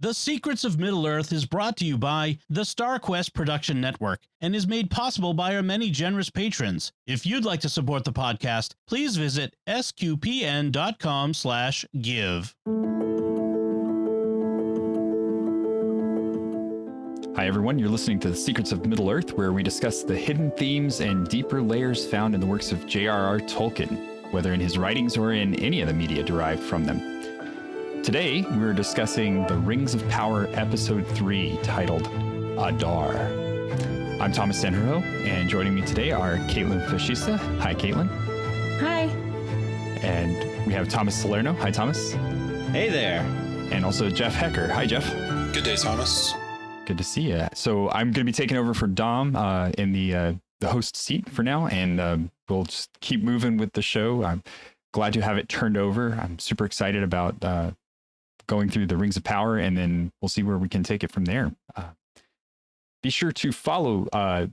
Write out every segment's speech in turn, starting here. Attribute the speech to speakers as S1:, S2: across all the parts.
S1: The Secrets of Middle-earth is brought to you by the StarQuest Production Network and is made possible by our many generous patrons. If you'd like to support the podcast, please visit sqpn.com/give.
S2: Hi, everyone. You're listening to The Secrets of Middle-earth, where we discuss the hidden themes and deeper layers found in the works of J.R.R. Tolkien, whether in his writings or in any of the media derived from them. Today, we're discussing The Rings of Power, Episode 3, titled Adar. I'm Thomas Sanjurjo, and joining me today are Kaitlyn Facista. Hi, Kaitlyn.
S3: Hi.
S2: And we have Thomas Salerno. Hi, Thomas.
S4: Hey there.
S2: And also Jeff Haecker. Hi, Jeff.
S5: Good day, Thomas.
S2: Good to see you. So I'm going to be taking over for Dom in the host seat for now, and we'll just keep moving with the show. I'm glad to have it turned over. I'm super excited about going through the Rings of Power, and then we'll see where we can take it from there. Be sure to follow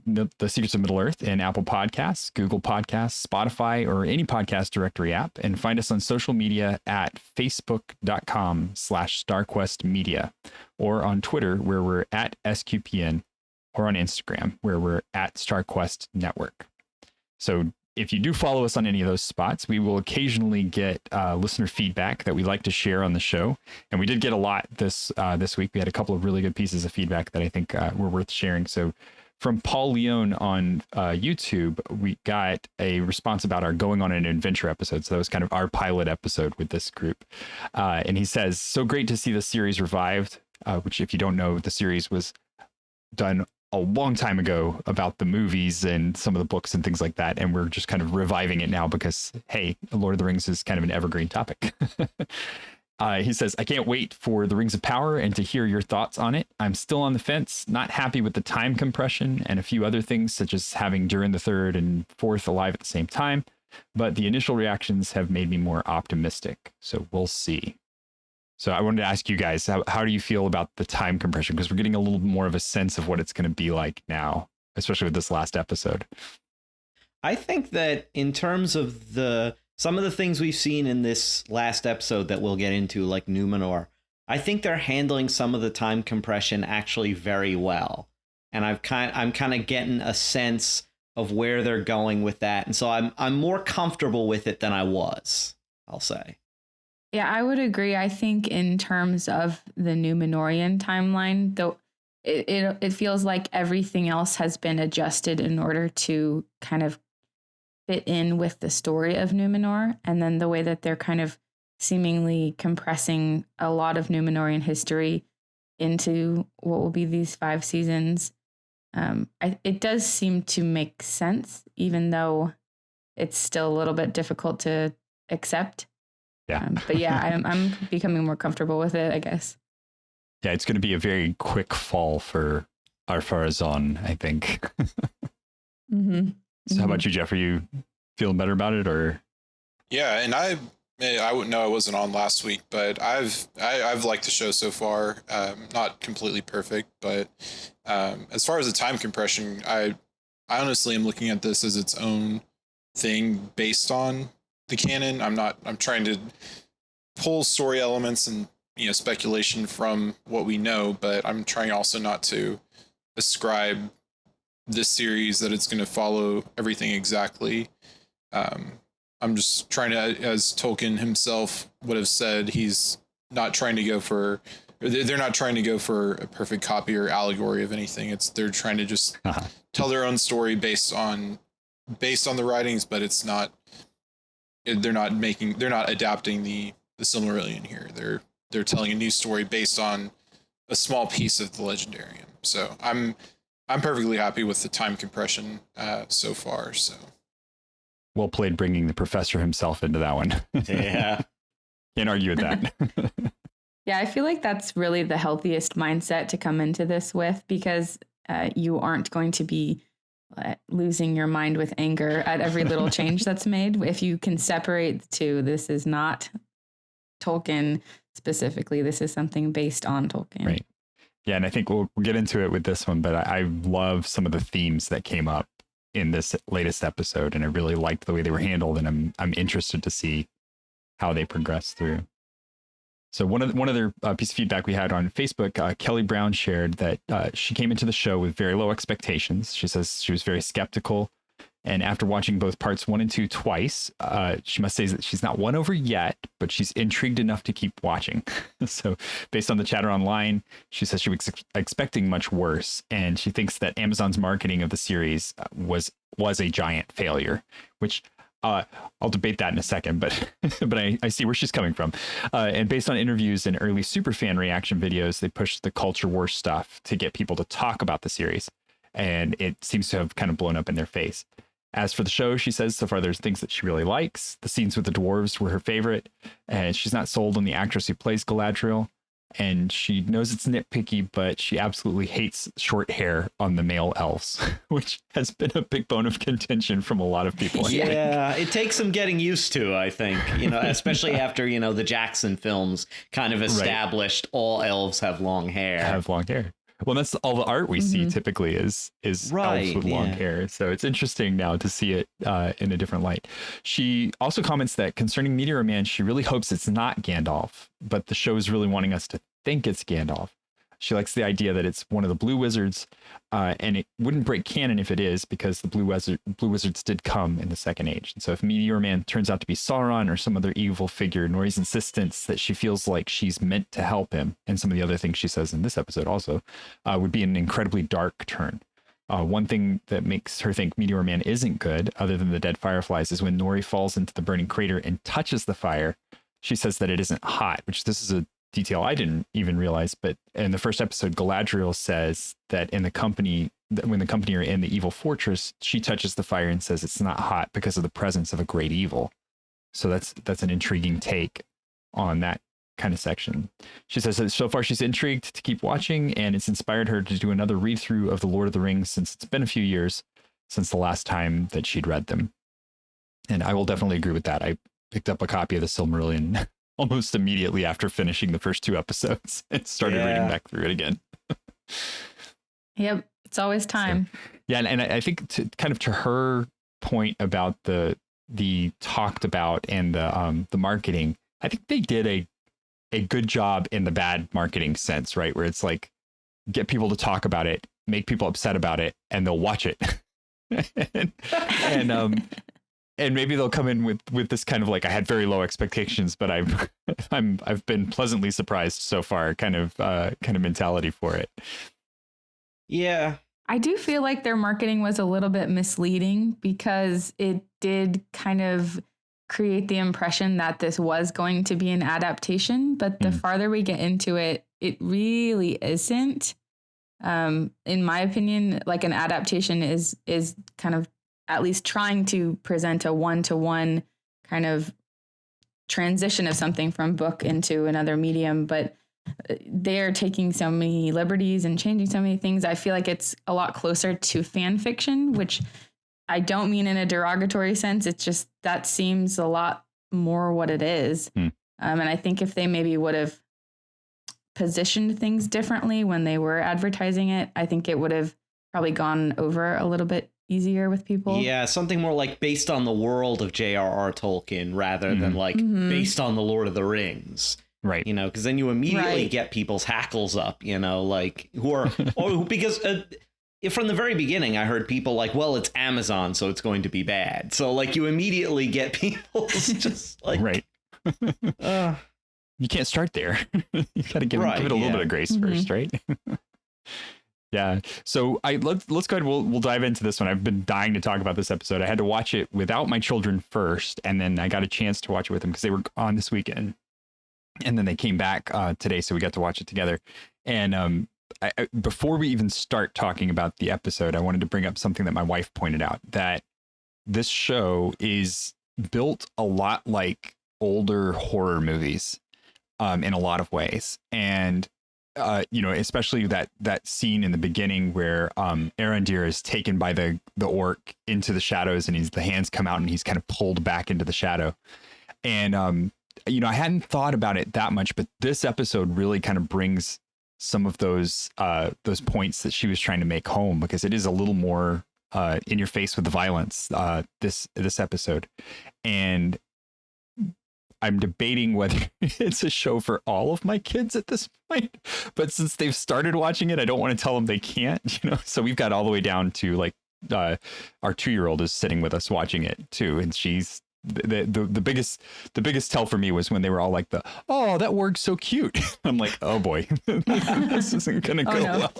S2: the Secrets of Middle-earth in Apple Podcasts, Google Podcasts, Spotify, or any podcast directory app, and find us on social media at facebook.com/StarQuestMedia, or on Twitter, where we're at SQPN, or on Instagram, where we're at StarQuest Network. So if you do follow us on any of those spots, we will occasionally get listener feedback that we like to share on the show. And we did get a lot this week. We had a couple of really good pieces of feedback that I think were worth sharing. So from Paul Leone on YouTube, we got a response about our Going on an Adventure episode. So that was kind of our pilot episode with this group. And he says, so great to see the series revived, which if you don't know, the series was done a long time ago about the movies and some of the books and things like that. And we're just kind of reviving it now because, hey, Lord of the Rings is kind of an evergreen topic. He says, I can't wait for the Rings of Power and to hear your thoughts on it. I'm still on the fence, not happy with the time compression and a few other things, such as having Durin the Third and Fourth alive at the same time. But the initial reactions have made me more optimistic. So we'll see. So I wanted to ask you guys, how do you feel about the time compression? Because we're getting a little more of a sense of what it's going to be like now, especially with this last episode.
S4: I think that in terms of some of the things we've seen in this last episode that we'll get into, like Numenor, I think they're handling some of the time compression actually very well. And I'm kind of getting a sense of where they're going with that. And so I'm more comfortable with it than I was, I'll say.
S3: Yeah, I would agree. I think in terms of the Numenorian timeline, though, it feels like everything else has been adjusted in order to kind of fit in with the story of Numenor. And then the way that they're kind of seemingly compressing a lot of Numenorian history into what will be these 5 seasons, it does seem to make sense, even though it's still a little bit difficult to accept.
S2: Yeah.
S3: But yeah, I'm becoming more comfortable with it, I guess.
S2: Yeah, it's going to be a very quick fall for Ar-Pharazôn, I think.
S3: Mm-hmm.
S2: So how about you, Jeff? Are you feeling better about it, or?
S5: Yeah, and I wouldn't know, I wasn't on last week, but I've liked the show so far. Not completely perfect, but as far as the time compression, I honestly am looking at this as its own thing based on the canon. I'm trying to pull story elements and speculation from what we know, but I'm trying also not to ascribe this series that it's going to follow everything exactly. I'm just trying to, as Tolkien himself would have said, he's not trying to go for, or they're not trying to go for a perfect copy or allegory of anything. They're trying to just tell their own story based on the writings, but it's not. They're not adapting the Silmarillion here. They're telling a new story based on a small piece of the Legendarium. So I'm perfectly happy with the time compression so far. So
S2: well played, bringing the professor himself into that one.
S4: Yeah,
S2: can't argue with that.
S3: Yeah, I feel like that's really the healthiest mindset to come into this with, because you aren't going to be losing your mind with anger at every little change that's made. If you can separate the two, this is not Tolkien specifically. This is something based on Tolkien.
S2: Right. Yeah, and I think we'll get into it with this one, but I love some of the themes that came up in this latest episode, and I really liked the way they were handled, and I'm interested to see how they progress through. So one other piece of feedback we had on Facebook, Kelly Brown shared that she came into the show with very low expectations. She says she was very skeptical. And after watching both parts 1 and 2 twice, she must say that she's not won over yet, but she's intrigued enough to keep watching. So based on the chatter online, she says she was expecting much worse. And she thinks that Amazon's marketing of the series was a giant failure, which I'll debate that in a second, but I see where she's coming from. And based on interviews and early superfan reaction videos, they pushed the culture war stuff to get people to talk about the series. And it seems to have kind of blown up in their face. As for the show, she says so far there's things that she really likes. The scenes with the dwarves were her favorite, and she's not sold on the actress who plays Galadriel. And she knows it's nitpicky, but she absolutely hates short hair on the male elves, which has been a big bone of contention from a lot of people.
S4: Yeah, it takes some getting used to, I think, especially after, the Jackson films kind of established all elves have long hair.
S2: Well, that's all the art we see typically is elves with long hair. So it's interesting now to see it in a different light. She also comments that concerning Meteor Man, she really hopes it's not Gandalf, but the show is really wanting us to think it's Gandalf. She likes the idea that it's one of the Blue Wizards, and it wouldn't break canon if it is, because the Blue Wizards did come in the Second Age. And so if Meteor Man turns out to be Sauron or some other evil figure, Nori's insistence that she feels like she's meant to help him, and some of the other things she says in this episode also, would be an incredibly dark turn. One thing that makes her think Meteor Man isn't good, other than the dead fireflies, is when Nori falls into the burning crater and touches the fire. She says that it isn't hot, which this is a detail I didn't even realize, but in the first episode, Galadriel says that when the company are in the evil fortress, she touches the fire and says it's not hot because of the presence of a great evil. So that's an intriguing take on that kind of section. She says that so far she's intrigued to keep watching, and it's inspired her to do another read through of the Lord of the Rings, since it's been a few years since the last time that she'd read them. And I will definitely agree with that. I picked up a copy of the Silmarillion almost immediately after finishing the first 2 episodes and started reading back through it again.
S3: Yep. It's always time.
S2: So, and I think to her point about the talked about and the marketing, I think they did a good job in the bad marketing sense, right? Where it's like, get people to talk about it, make people upset about it, and they'll watch it. And maybe they'll come in with this kind of like, I had very low expectations, but I've been pleasantly surprised so far kind of mentality for it.
S4: Yeah.
S3: I do feel like their marketing was a little bit misleading, because it did kind of create the impression that this was going to be an adaptation, but the farther we get into it, it really isn't. In my opinion, like, an adaptation is kind of at least trying to present a one-to-one kind of transition of something from book into another medium, but they're taking so many liberties and changing so many things. I feel like it's a lot closer to fan fiction, which I don't mean in a derogatory sense. It's just that seems a lot more what it is. And I think if they maybe would have positioned things differently when they were advertising it, I think it would have probably gone over a little bit easier with people.
S4: Yeah, something more like based on the world of J.R.R. Tolkien rather than like based on the Lord of the Rings.
S2: Right.
S4: Because then you immediately get people's hackles up, like who are, because from the very beginning, I heard people like, well, it's Amazon, so it's going to be bad. So like you immediately get people just like,
S2: right. You can't start there. You got to give it a little bit of grace first, right? Yeah. So let's go ahead. We'll dive into this one. I've been dying to talk about this episode. I had to watch it without my children first, and then I got a chance to watch it with them because they were on this weekend, and then they came back today, so we got to watch it together. And before we even start talking about the episode, I wanted to bring up something that my wife pointed out, that this show is built a lot like older horror movies in a lot of ways, and especially that scene in the beginning where Arondir is taken by the orc into the shadows, and the hands come out and he's kind of pulled back into the shadow. And I hadn't thought about it that much, but this episode really kind of brings some of those points that she was trying to make home, because it is a little more in your face with the violence this episode. And I'm debating whether it's a show for all of my kids at this point. But since they've started watching it, I don't want to tell them they can't, So we've got all the way down to like our 2-year-old is sitting with us watching it too, and she's the biggest tell for me was when they were all like oh, that warg's so cute. I'm like, oh boy, this isn't gonna go well.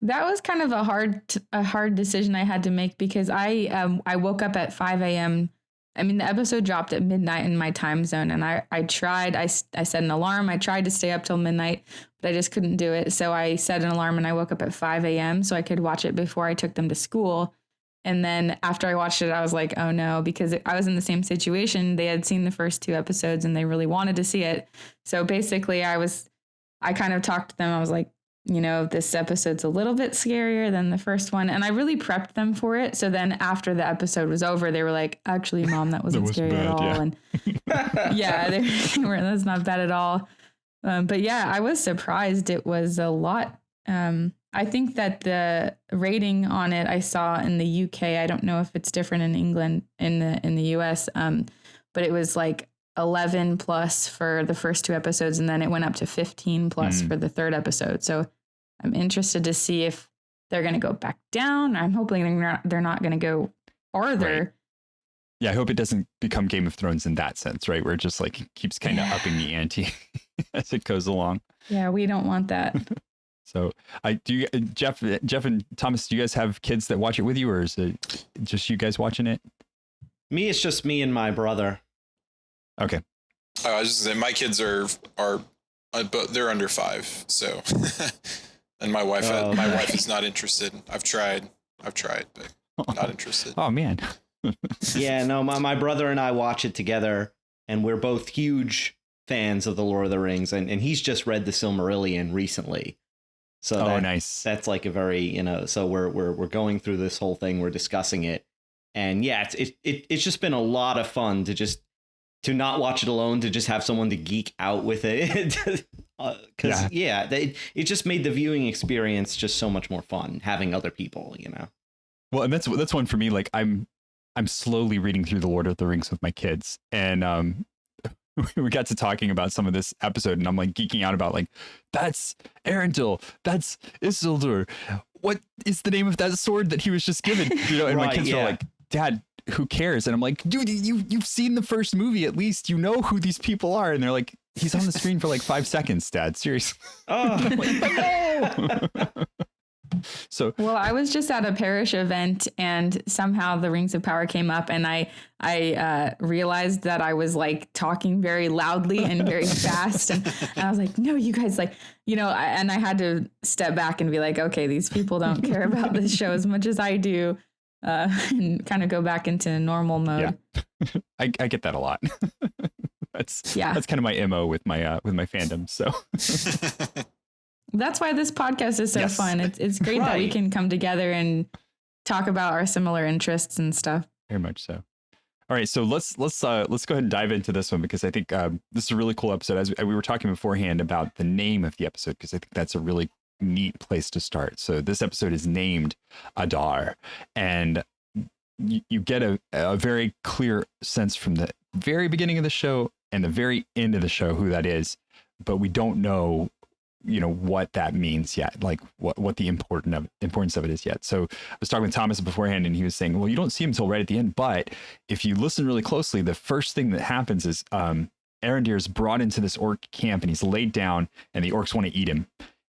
S3: That was kind of a hard decision I had to make because I woke up at 5 a.m. I mean, the episode dropped at midnight in my time zone, and I set an alarm. I tried to stay up till midnight, but I just couldn't do it. So I set an alarm and I woke up at 5 a.m. so I could watch it before I took them to school. And then after I watched it, I was like, oh no, because I was in the same situation. They had seen the first 2 episodes and they really wanted to see it. So basically I kind of talked to them. I was like, this episode's a little bit scarier than the first one. And I really prepped them for it. So then after the episode was over, they were like, actually, Mom, that wasn't scary at all. Yeah. And yeah, that's not bad at all. But yeah, I was surprised. It was a lot. I think that the rating on it I saw in the UK, I don't know if it's different in England, in the US, but it was like 11 plus for the first 2 episodes, and then it went up to 15 plus for the 3rd episode. So I'm interested to see if they're going to go back down. I'm hoping they're not going to go farther.
S2: Right. Yeah, I hope it doesn't become Game of Thrones in that sense, right? Where it just like keeps kind of upping the ante as it goes along.
S3: Yeah, we don't want that.
S2: So Jeff and Thomas, do you guys have kids that watch it with you, or is it just you guys watching it?
S4: Me, it's just me and my brother.
S2: Okay.
S5: I was just saying, my kids are but they're under 5, so and my wife is not interested. I've tried, but not interested.
S2: Oh man.
S4: Yeah, no, my brother and I watch it together, and we're both huge fans of the Lord of the Rings, and he's just read the Silmarillion recently. So
S2: nice.
S4: That's like a very, so we're going through this whole thing, we're discussing it. And yeah, it's just been a lot of fun to not watch it alone, to just have someone to geek out with it. Because it just made the viewing experience just so much more fun having other people,
S2: Well, and that's one for me. Like I'm slowly reading through the Lord of the Rings with my kids, and we got to talking about some of this episode, and I'm like geeking out about like, that's Arendelle, that's Isildur. What is the name of that sword that he was just given? And my kids are like, Dad, who cares? And I'm like, dude, you've seen the first movie, at least you know who these people are. And they're like, he's on the screen for like 5 seconds, Dad. Seriously.
S4: Oh,
S2: no. So,
S3: well, I was just at a parish event, and somehow the Rings of Power came up, and I realized that I was like talking very loudly and very fast, and I was like, no, you guys, like, and I had to step back and be like, okay, these people don't care about this show as much as I do, and kind of go back into normal mode.
S2: Yeah. I get that a lot. That's kind of my MO with my fandom. So.
S3: That's why this podcast is so fun. It's great that we can come together and talk about our similar interests and stuff.
S2: Very much so. All right, so let's go ahead and dive into this one, because I think this is a really cool episode. As we were talking beforehand about the name of the episode, because I think that's a really neat place to start. So this episode is named Adar, and you get a very clear sense from the very beginning of the show and the very end of the show who that is, but we don't know what that means yet, like what the importance of it is yet. So I was talking with Thomas beforehand, and he was saying, well, you don't see him until right at the end, but if you listen really closely, the first thing that happens is Arendir is brought into this orc camp, and he's laid down, and the orcs want to eat him.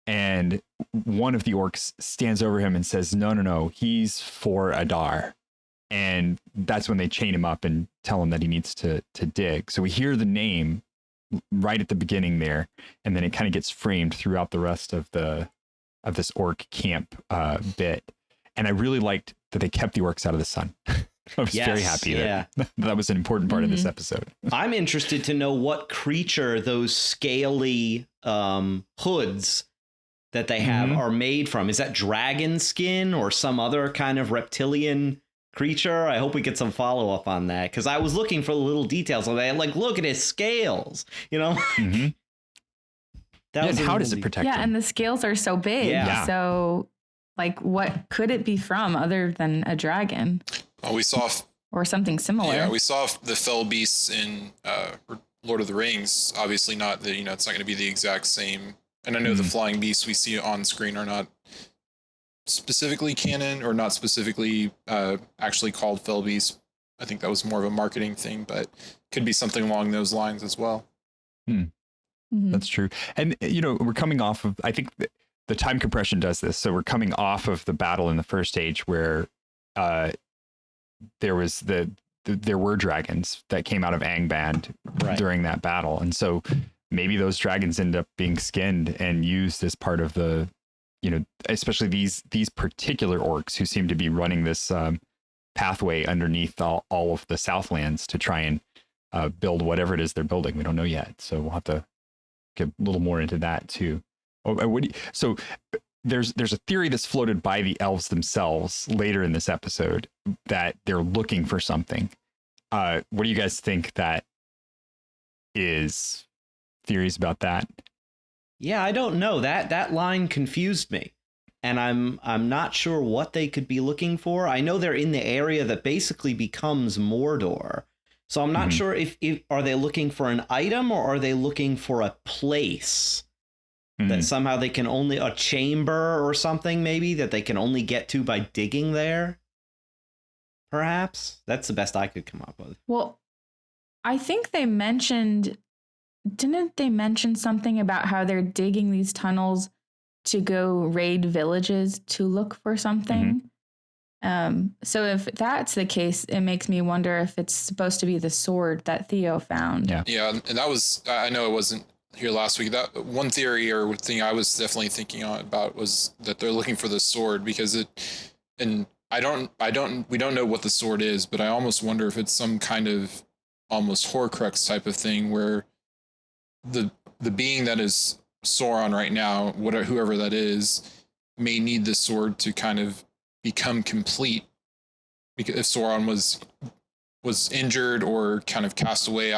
S2: And one of the orcs stands over him and says, no, he's for Adar. And that's when they chain him up and tell him that he needs to dig. So we hear the name right at the beginning there, and then it kind of gets framed throughout the rest of this orc camp bit. And I really liked that they kept the orcs out of the sun. I was very happy that was an important part of this episode.
S4: I'm interested to know what creature those scaly hoods that they have are made from. Is that dragon skin or some other kind of reptilian creature? I hope we get some follow up on that, because I was looking for the little details of that. Like, look at his scales,
S2: and how does it protect him?
S3: And the scales are so big.
S4: Yeah.
S3: So, like, what could it be from other than a dragon?
S5: Well, we saw
S3: or something similar.
S5: Yeah, we saw the fell beasts in Lord of the Rings. Obviously, not the it's not going to be the exact same. And I know the flying beasts we see on screen are not specifically canon, or not specifically actually called fell beasts. I think that was more of a marketing thing, but could be something along those lines as well.
S2: That's true. And, we're coming off of, I think the time compression does this. So we're coming off of the battle in the first age where there was there were dragons that came out of Angband during that battle. And so maybe those dragons end up being skinned and used as part of the, especially these particular orcs who seem to be running this pathway underneath all of the Southlands to try and build whatever it is they're building. We don't know yet. So we'll have to get a little more into that too. So there's a theory that's floated by the elves themselves later in this episode that they're looking for something. What do you guys think that is? Theories about that?
S4: Yeah, I don't know. That line confused me. And I'm not sure what they could be looking for. I know they're in the area that basically becomes Mordor. So I'm not sure if are they looking for an item, or are they looking for a place that somehow they can only, a chamber or something maybe that they can only get to by digging there? Perhaps that's the best I could come up with.
S3: Well, I think didn't they mention something about how they're digging these tunnels to go raid villages to look for something? So if that's the case, it makes me wonder if it's supposed to be the sword that Theo found.
S5: Yeah, and that was, I know it wasn't here last week. That one theory or thing I was definitely thinking about was that they're looking for the sword because we don't know what the sword is, but I almost wonder if it's some kind of almost Horcrux type of thing where the being that is Sauron right now, whoever that is, may need the sword to kind of become complete, because if Sauron was injured or kind of cast away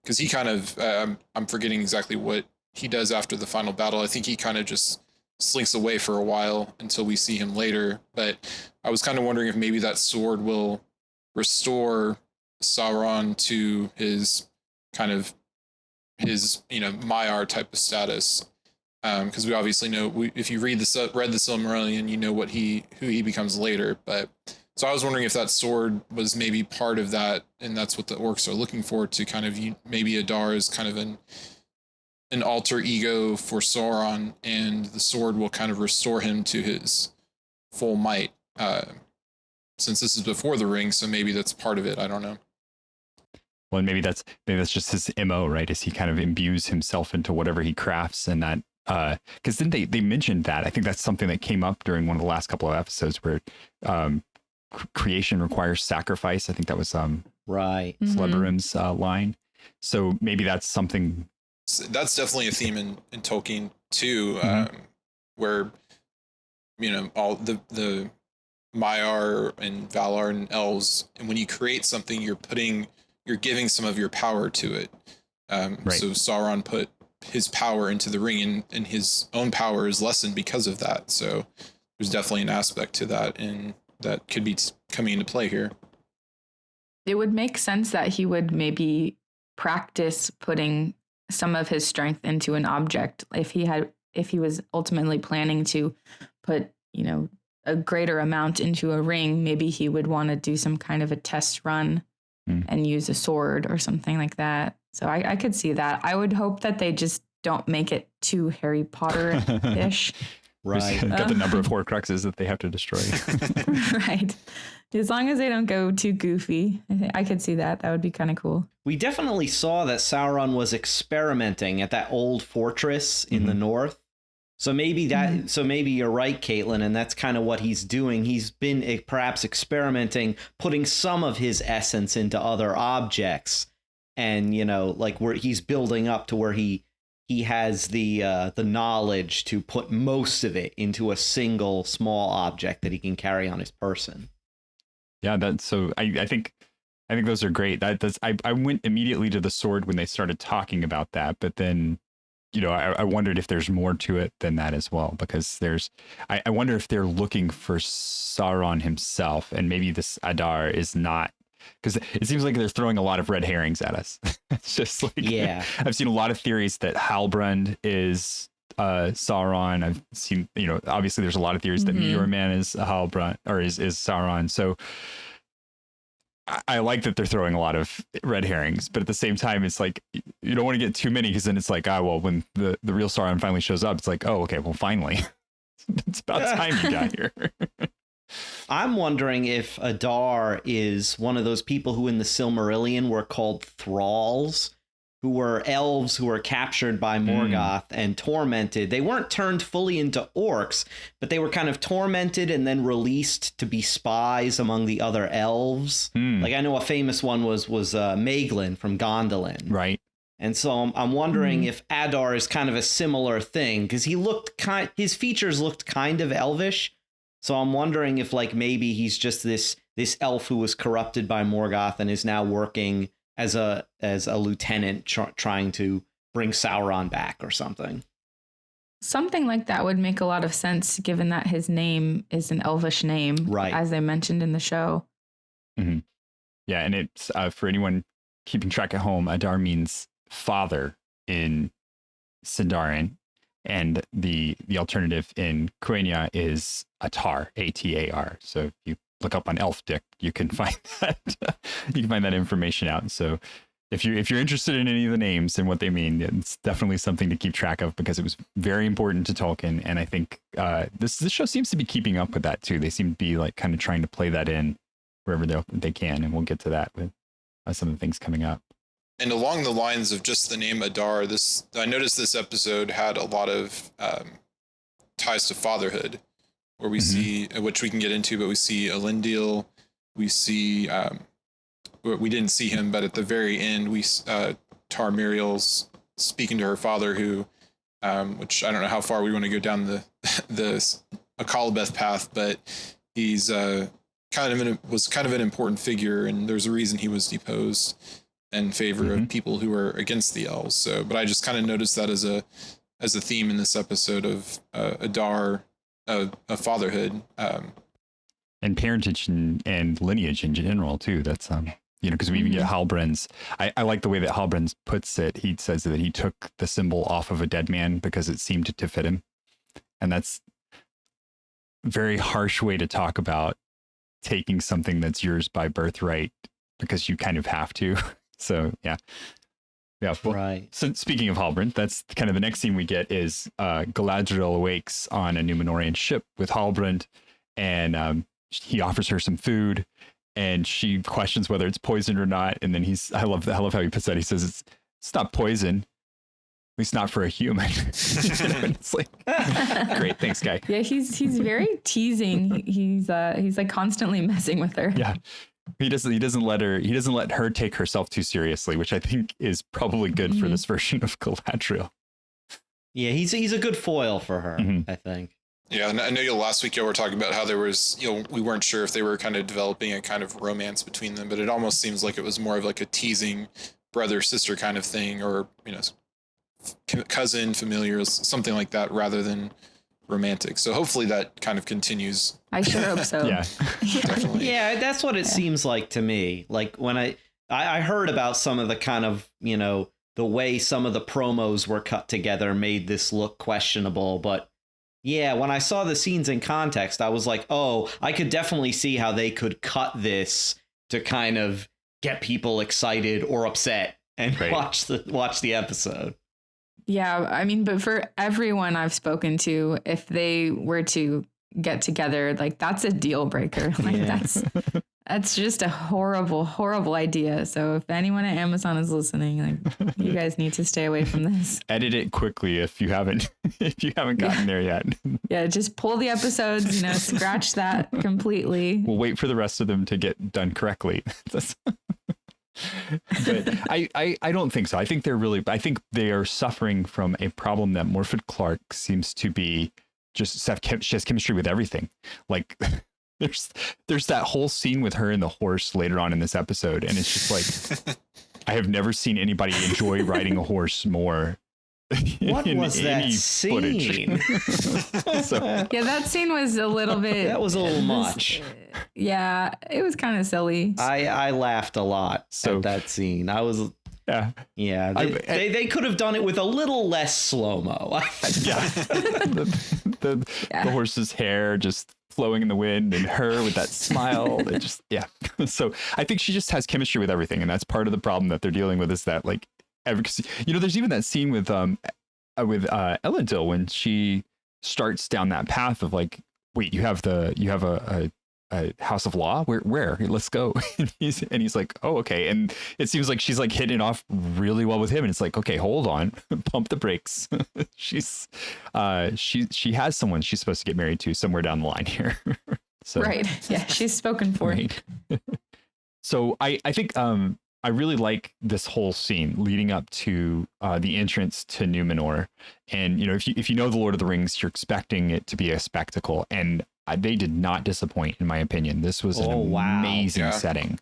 S5: because he kind of I'm forgetting exactly what he does after the final battle. I think he kind of just slinks away for a while until we see him later. But I was kind of wondering if maybe that sword will restore Sauron to his kind of Maiar type of status, because we obviously know if you read the Silmarillion, you know who he becomes later. But so I was wondering if that sword was maybe part of that, and that's what the orcs are looking for, to kind of maybe Adar is kind of an alter ego for Sauron, and the sword will kind of restore him to his full might. Since this is before the ring, so maybe that's part of it. I don't know.
S2: Well, maybe that's just his MO, right? As he kind of imbues himself into whatever he crafts, and that because then they mentioned that. I think that's something that came up during one of the last couple of episodes where creation requires sacrifice. I think that was
S4: right
S2: Celebrium's line. So maybe that's something.
S5: That's definitely a theme in Tolkien too, where all the Maiar and Valar and elves, and when you create something, you're giving some of your power to it. Right. So Sauron put his power into the ring, and his own power is lessened because of that. So there's definitely an aspect to that, and that could be coming into play here.
S3: It would make sense that he would maybe practice putting some of his strength into an object if he was ultimately planning to put, a greater amount into a ring. Maybe he would want to do some kind of a test run and use a sword or something like that. So I could see that. I would hope that they just don't make it too Harry Potter-ish.
S2: Right. Got the number of Horcruxes that they have to destroy.
S3: Right. As long as they don't go too goofy, I could see that. That would be kind of cool.
S4: We definitely saw that Sauron was experimenting at that old fortress in the north. So maybe you're right, Kaitlyn, and that's kind of what he's doing. He's been perhaps experimenting, putting some of his essence into other objects, and like where he's building up to where he has the knowledge to put most of it into a single small object that he can carry on his person.
S2: Yeah, I think those are great. I went immediately to the sword when they started talking about that, but then I wondered if there's more to it than that as well, because I wonder if they're looking for Sauron himself, and maybe this Adar is not because it seems like they're throwing a lot of red herrings at us. It's just like,
S4: Yeah.
S2: I've seen a lot of theories that Hal Brend is Sauron. I've seen, obviously there's a lot of theories that Meteor Man is Hal Brend or is Sauron. So I like that they're throwing a lot of red herrings, but at the same time, it's like, you don't want to get too many, because then it's like, when the real Sauron finally shows up, it's like, oh, okay, well, finally. It's about time you got here.
S4: I'm wondering if Adar is one of those people who in the Silmarillion were called thralls, who were elves who were captured by Morgoth and tormented. They weren't turned fully into orcs, but they were kind of tormented and then released to be spies among the other elves. Like, I know a famous one was Maeglin from Gondolin.
S2: Right.
S4: And so I'm wondering if Adar is kind of a similar thing, because his features looked kind of elvish. So I'm wondering if, like, maybe he's just this elf who was corrupted by Morgoth and is now working as a lieutenant trying to bring Sauron back or something.
S3: Something like that would make a lot of sense, given that his name is an elvish name,
S4: right,
S3: as they mentioned in the show.
S2: Mm-hmm. Yeah, and it's for anyone keeping track at home, Adar means father in Sindarin, and the alternative in Quenya is Atar, Atar. So if you look up on Elfdick, you can find that information out. So if you're interested in any of the names and what they mean, it's definitely something to keep track of, because it was very important to Tolkien. And I think this show seems to be keeping up with that too. They seem to be like kind of trying to play that in wherever they can, and we'll get to that with some of the things coming up.
S5: And along the lines of just the name Adar, I noticed this episode had a lot of ties to fatherhood, where we see, which we can get into, but we see Elendil, we see, we didn't see him, but at the very end, we Tar Miriel's speaking to her father, who, which I don't know how far we want to go down the Akalabeth path, but he's was kind of an important figure, and there's a reason he was deposed in favor of people who are against the elves. So, but I just kind of noticed that as a theme in this episode of Adar, of fatherhood,
S2: and parentage and lineage in general too. That's because we even get Hal Brend's. I like the way that Hal Brend puts it. He says that he took the symbol off of a dead man because it seemed to fit him, and that's a very harsh way to talk about taking something that's yours by birthright because you kind of have to. So yeah. Well,
S4: right.
S2: So speaking of Hal Brend, that's kind of the next scene we get is Galadriel awakes on a Numenorian ship with Hal Brend, and he offers her some food, and she questions whether it's poisoned or not. And then I love how he puts that. He says it's not poison, at least not for a human. And it's like, great, thanks, guy.
S3: Yeah, he's very teasing. He's like constantly messing with her.
S2: Yeah. He doesn't let her take herself too seriously, which I think is probably good for this version of Galadriel.
S4: Yeah, he's a good foil for her, I think.
S5: Yeah, and I know last week you were talking about how there was, we weren't sure if they were kind of developing a kind of romance between them, but it almost seems like it was more of like a teasing brother-sister kind of thing, or, cousin, familiar, something like that, rather than romantic. So hopefully that kind of continues.
S3: I sure hope so.
S2: Yeah.
S5: Definitely.
S4: Yeah, that's what it seems like to me. Like when I heard about some of the kind of, the way some of the promos were cut together made this look questionable. But yeah, when I saw the scenes in context, I was like, oh, I could definitely see how they could cut this to kind of get people excited or upset and watch the episode.
S3: Yeah, I mean, but for everyone I've spoken to, if they were to get together, like that's a deal breaker. Like that's just a horrible, horrible idea. So if anyone at Amazon is listening, like you guys need to stay away from this.
S2: Edit it quickly if you haven't gotten there yet.
S3: Yeah, just pull the episodes, scratch that completely.
S2: We'll wait for the rest of them to get done correctly. But I don't think so. I think they are suffering from a problem that Morfydd Clark seems to be she has chemistry with everything. Like there's that whole scene with her and the horse later on in this episode, and it's just like I have never seen anybody enjoy riding a horse more
S4: What was that scene?
S2: So,
S3: Yeah, that scene was a little bit.
S4: That was a little much.
S3: Yeah, it was kind of silly.
S4: I laughed a lot at that scene. I was.
S2: Yeah.
S4: They could have done it with a little less slow-mo.
S2: The horse's hair just flowing in the wind and her with that smile. It just, So I think she just has chemistry with everything. And that's part of the problem that they're dealing with, is that like, there's even that scene with Elendil when she starts down that path of like, wait, you have a house of law? Where? Let's go. and he's like, oh, okay. And it seems like she's like hitting it off really well with him. And it's like, okay, hold on, pump the brakes. she has someone she's supposed to get married to somewhere down the line here. So,
S3: right. Yeah. She's spoken for.
S2: Right. So I think, I really like this whole scene leading up to the entrance to Numenor. And, if you know the Lord of the Rings, you're expecting it to be a spectacle. And they did not disappoint, in my opinion. This was an amazing setting.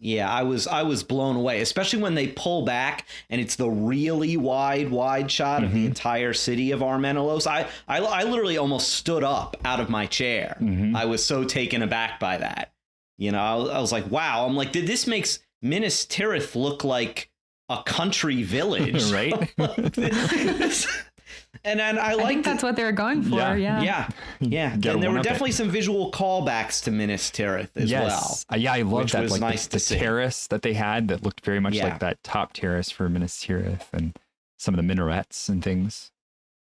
S4: Yeah, I was blown away, especially when they pull back and it's the really wide shot of the entire city of Armenelos. I literally almost stood up out of my chair. I was so taken aback by that. I was like, wow. I'm like, this makes Minas Tirith look like a country village.
S2: Right?
S4: And I
S3: think that's what they were going for. Yeah.
S4: And there were definitely some visual callbacks to Minas Tirith as well.
S2: I love that.
S4: Was
S2: like
S4: nice
S2: the
S4: to see.
S2: terrace that they had that looked very much like that top terrace for Minas Tirith, and some of the minarets and things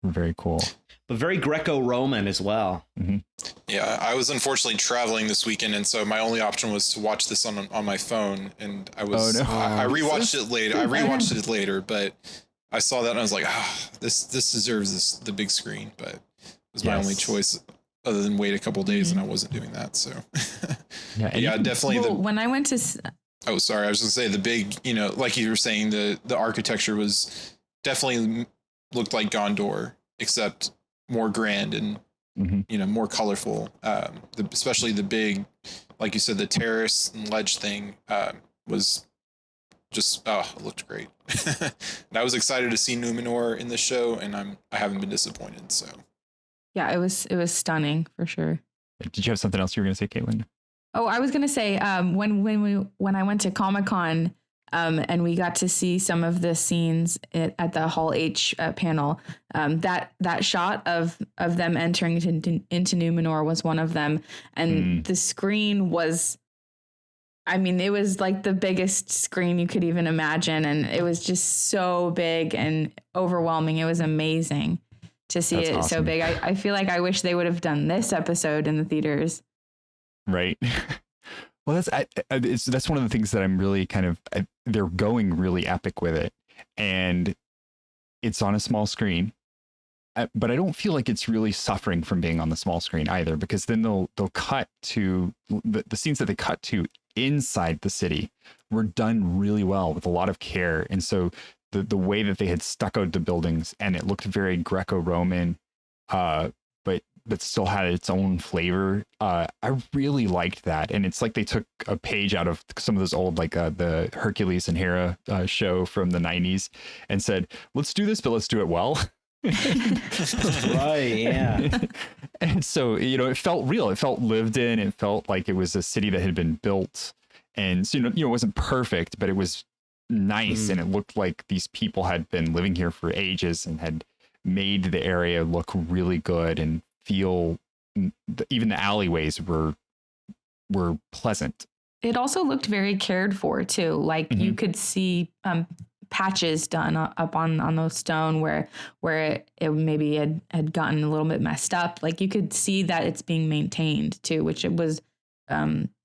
S2: were very cool.
S4: But very Greco-Roman as well.
S5: Yeah, I was unfortunately traveling this weekend, and so my only option was to watch this on my phone. And I rewatched it later. But I saw that and I was like, this deserves the big screen. But it was my only choice, other than wait a couple days, and I wasn't doing that. So definitely.
S3: Well, when I went to.
S5: Oh, sorry. I was going to say the big, like you were saying, the architecture was definitely looked like Gondor, except more grand and more colorful. Especially the big, like you said, the terrace and ledge thing was just it looked great. And I was excited to see Numenor in the show, and I haven't been disappointed. So
S3: yeah, it was stunning for sure.
S2: Did you have something else you were going to say, Kaitlyn?
S3: Oh, I was going to say when I went to Comic-Con and we got to see some of the scenes at the Hall H panel, that shot of them entering into Numenor was one of them, and the screen was, it was like the biggest screen you could even imagine, and it was just so big and overwhelming. It was amazing to see it so big. I feel like I wish they would have done this episode in the theaters.
S2: Right. Well, that's one of the things that I'm really they're going really epic with it, and it's on a small screen, but I don't feel like it's really suffering from being on the small screen either, because then they'll cut to the scenes that they cut to inside the city were done really well with a lot of care. And so the way that they had stuccoed the buildings, and it looked very Greco-Roman, but still had its own flavor. I really liked that. And it's like they took a page out of some of those old, like the Hercules and Hera show from the 90s and said, let's do this, but let's do it well.
S4: Right, yeah.
S2: And so, it felt real. It felt lived in. It felt like it was a city that had been built. And so, it wasn't perfect, but it was nice. And it looked like these people had been living here for ages and had made the area look really good and feel, even the alleyways were pleasant.
S3: It also looked very cared for too. Like you could see patches done up on those stone where it maybe had gotten a little bit messed up. Like you could see that it's being maintained too, which it was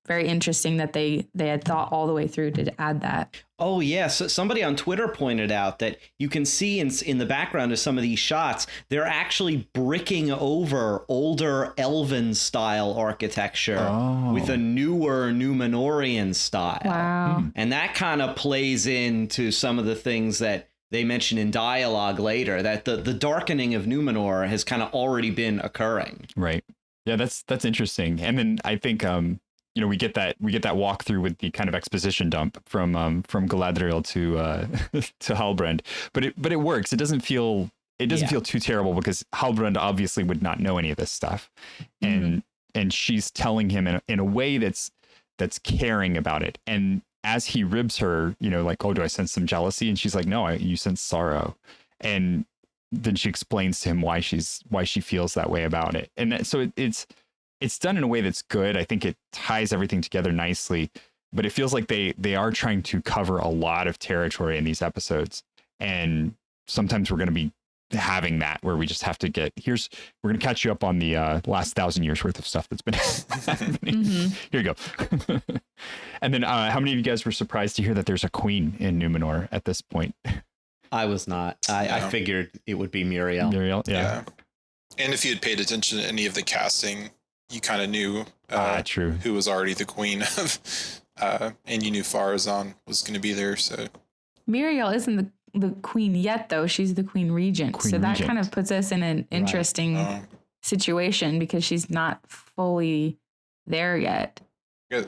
S3: very interesting that they had thought all the way through to add that.
S4: Oh, yes. Yeah. So somebody on Twitter pointed out that you can see in the background of some of these shots, they're actually bricking over older Elven style architecture with a newer Numenorian style.
S3: Wow.
S4: And that kind of plays into some of the things that they mention in dialogue later, that the darkening of Numenor has kind of already been occurring.
S2: Right. Yeah, that's interesting. And then I think we get that walkthrough with the kind of exposition dump from Galadriel to Hal Brend, but it works. It doesn't feel too terrible because Hal Brend obviously would not know any of this stuff, and she's telling him in a way that's caring about it. And as he ribs her, like, oh, do I sense some jealousy? And she's like, no, you sense sorrow. And then she explains to him why she feels that way about it. And so it's done in a way that's good. I think it ties everything together nicely, but it feels like they are trying to cover a lot of territory in these episodes. And sometimes we're going to be having that where we just have to we're going to catch you up on the last 1,000 years worth of stuff that's been happening. Here you go. And then how many of you guys were surprised to hear that there's a queen in Numenor at this point?
S4: I was not. I figured it would be Muriel.
S2: Yeah.
S5: And if you had paid attention to any of the casting, you kind of knew
S2: true.
S5: who was already the queen of, and you knew Farazan was going to be there. So
S3: Muriel isn't the queen yet, though. She's the queen regent. That kind of puts us in an interesting situation because she's not fully there yet.